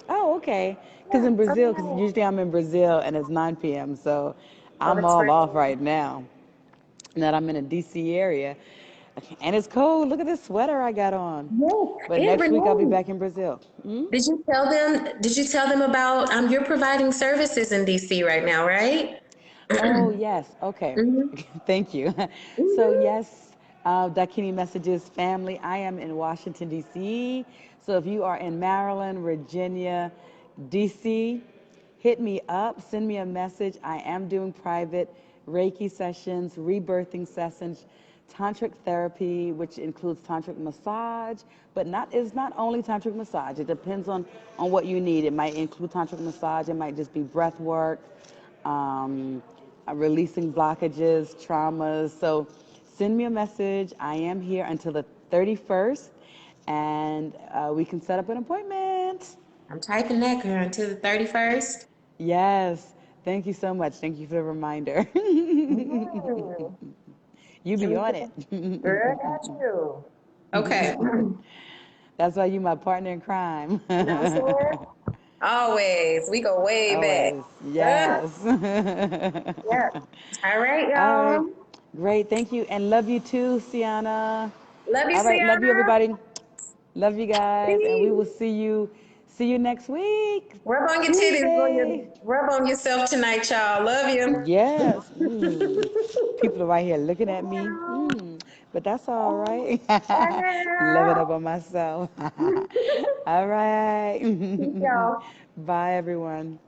Oh, okay. Because Yeah. in Brazil, because Okay. usually I'm in Brazil and it's 9 p.m. So Oh, I'm that's all right. off right now. that I'm in a DC area. And it's cold. Look at this sweater I got on. Yes. But And next week I'll be Renee, back in Brazil. did you tell them about you're providing services in DC right now, right? Oh, yes. Okay. Mhm. Thank you. So, Mhm. yes, Dakini Messages family, I am in Washington, D.C. So, if you are in Maryland, Virginia, D.C., hit me up, send me a message. I am doing private Reiki sessions, rebirthing sessions, tantric therapy, which includes tantric massage, but not is not only tantric massage. It depends on what you need. It might include tantric massage. It might just be breath work, um, releasing blockages, traumas. So send me a message. I am here until the 31st, and we can set up an appointment. I'm typing that, girl, until the 31st. Yes. Thank you so much. Thank you for the reminder. Mhm. You Can be we on put it. girl, got you. Okay. That's why you my partner in crime. You know what I'm saying? Always. We go way back. Always. Ah, Yes. yeah. All right, All right. y'all. Great. Thank you. And love you too, Sienna. Love you, All right. Love you, Sienna. everybody. Love you guys. And we will Peace. see you next week. Rub on your titties on your Tuesday. rub on yourself tonight, y'all. Love you. Yes. People are right here looking at me. But that's all right. Loving up on myself. All right. Peace, y'all. Bye, everyone.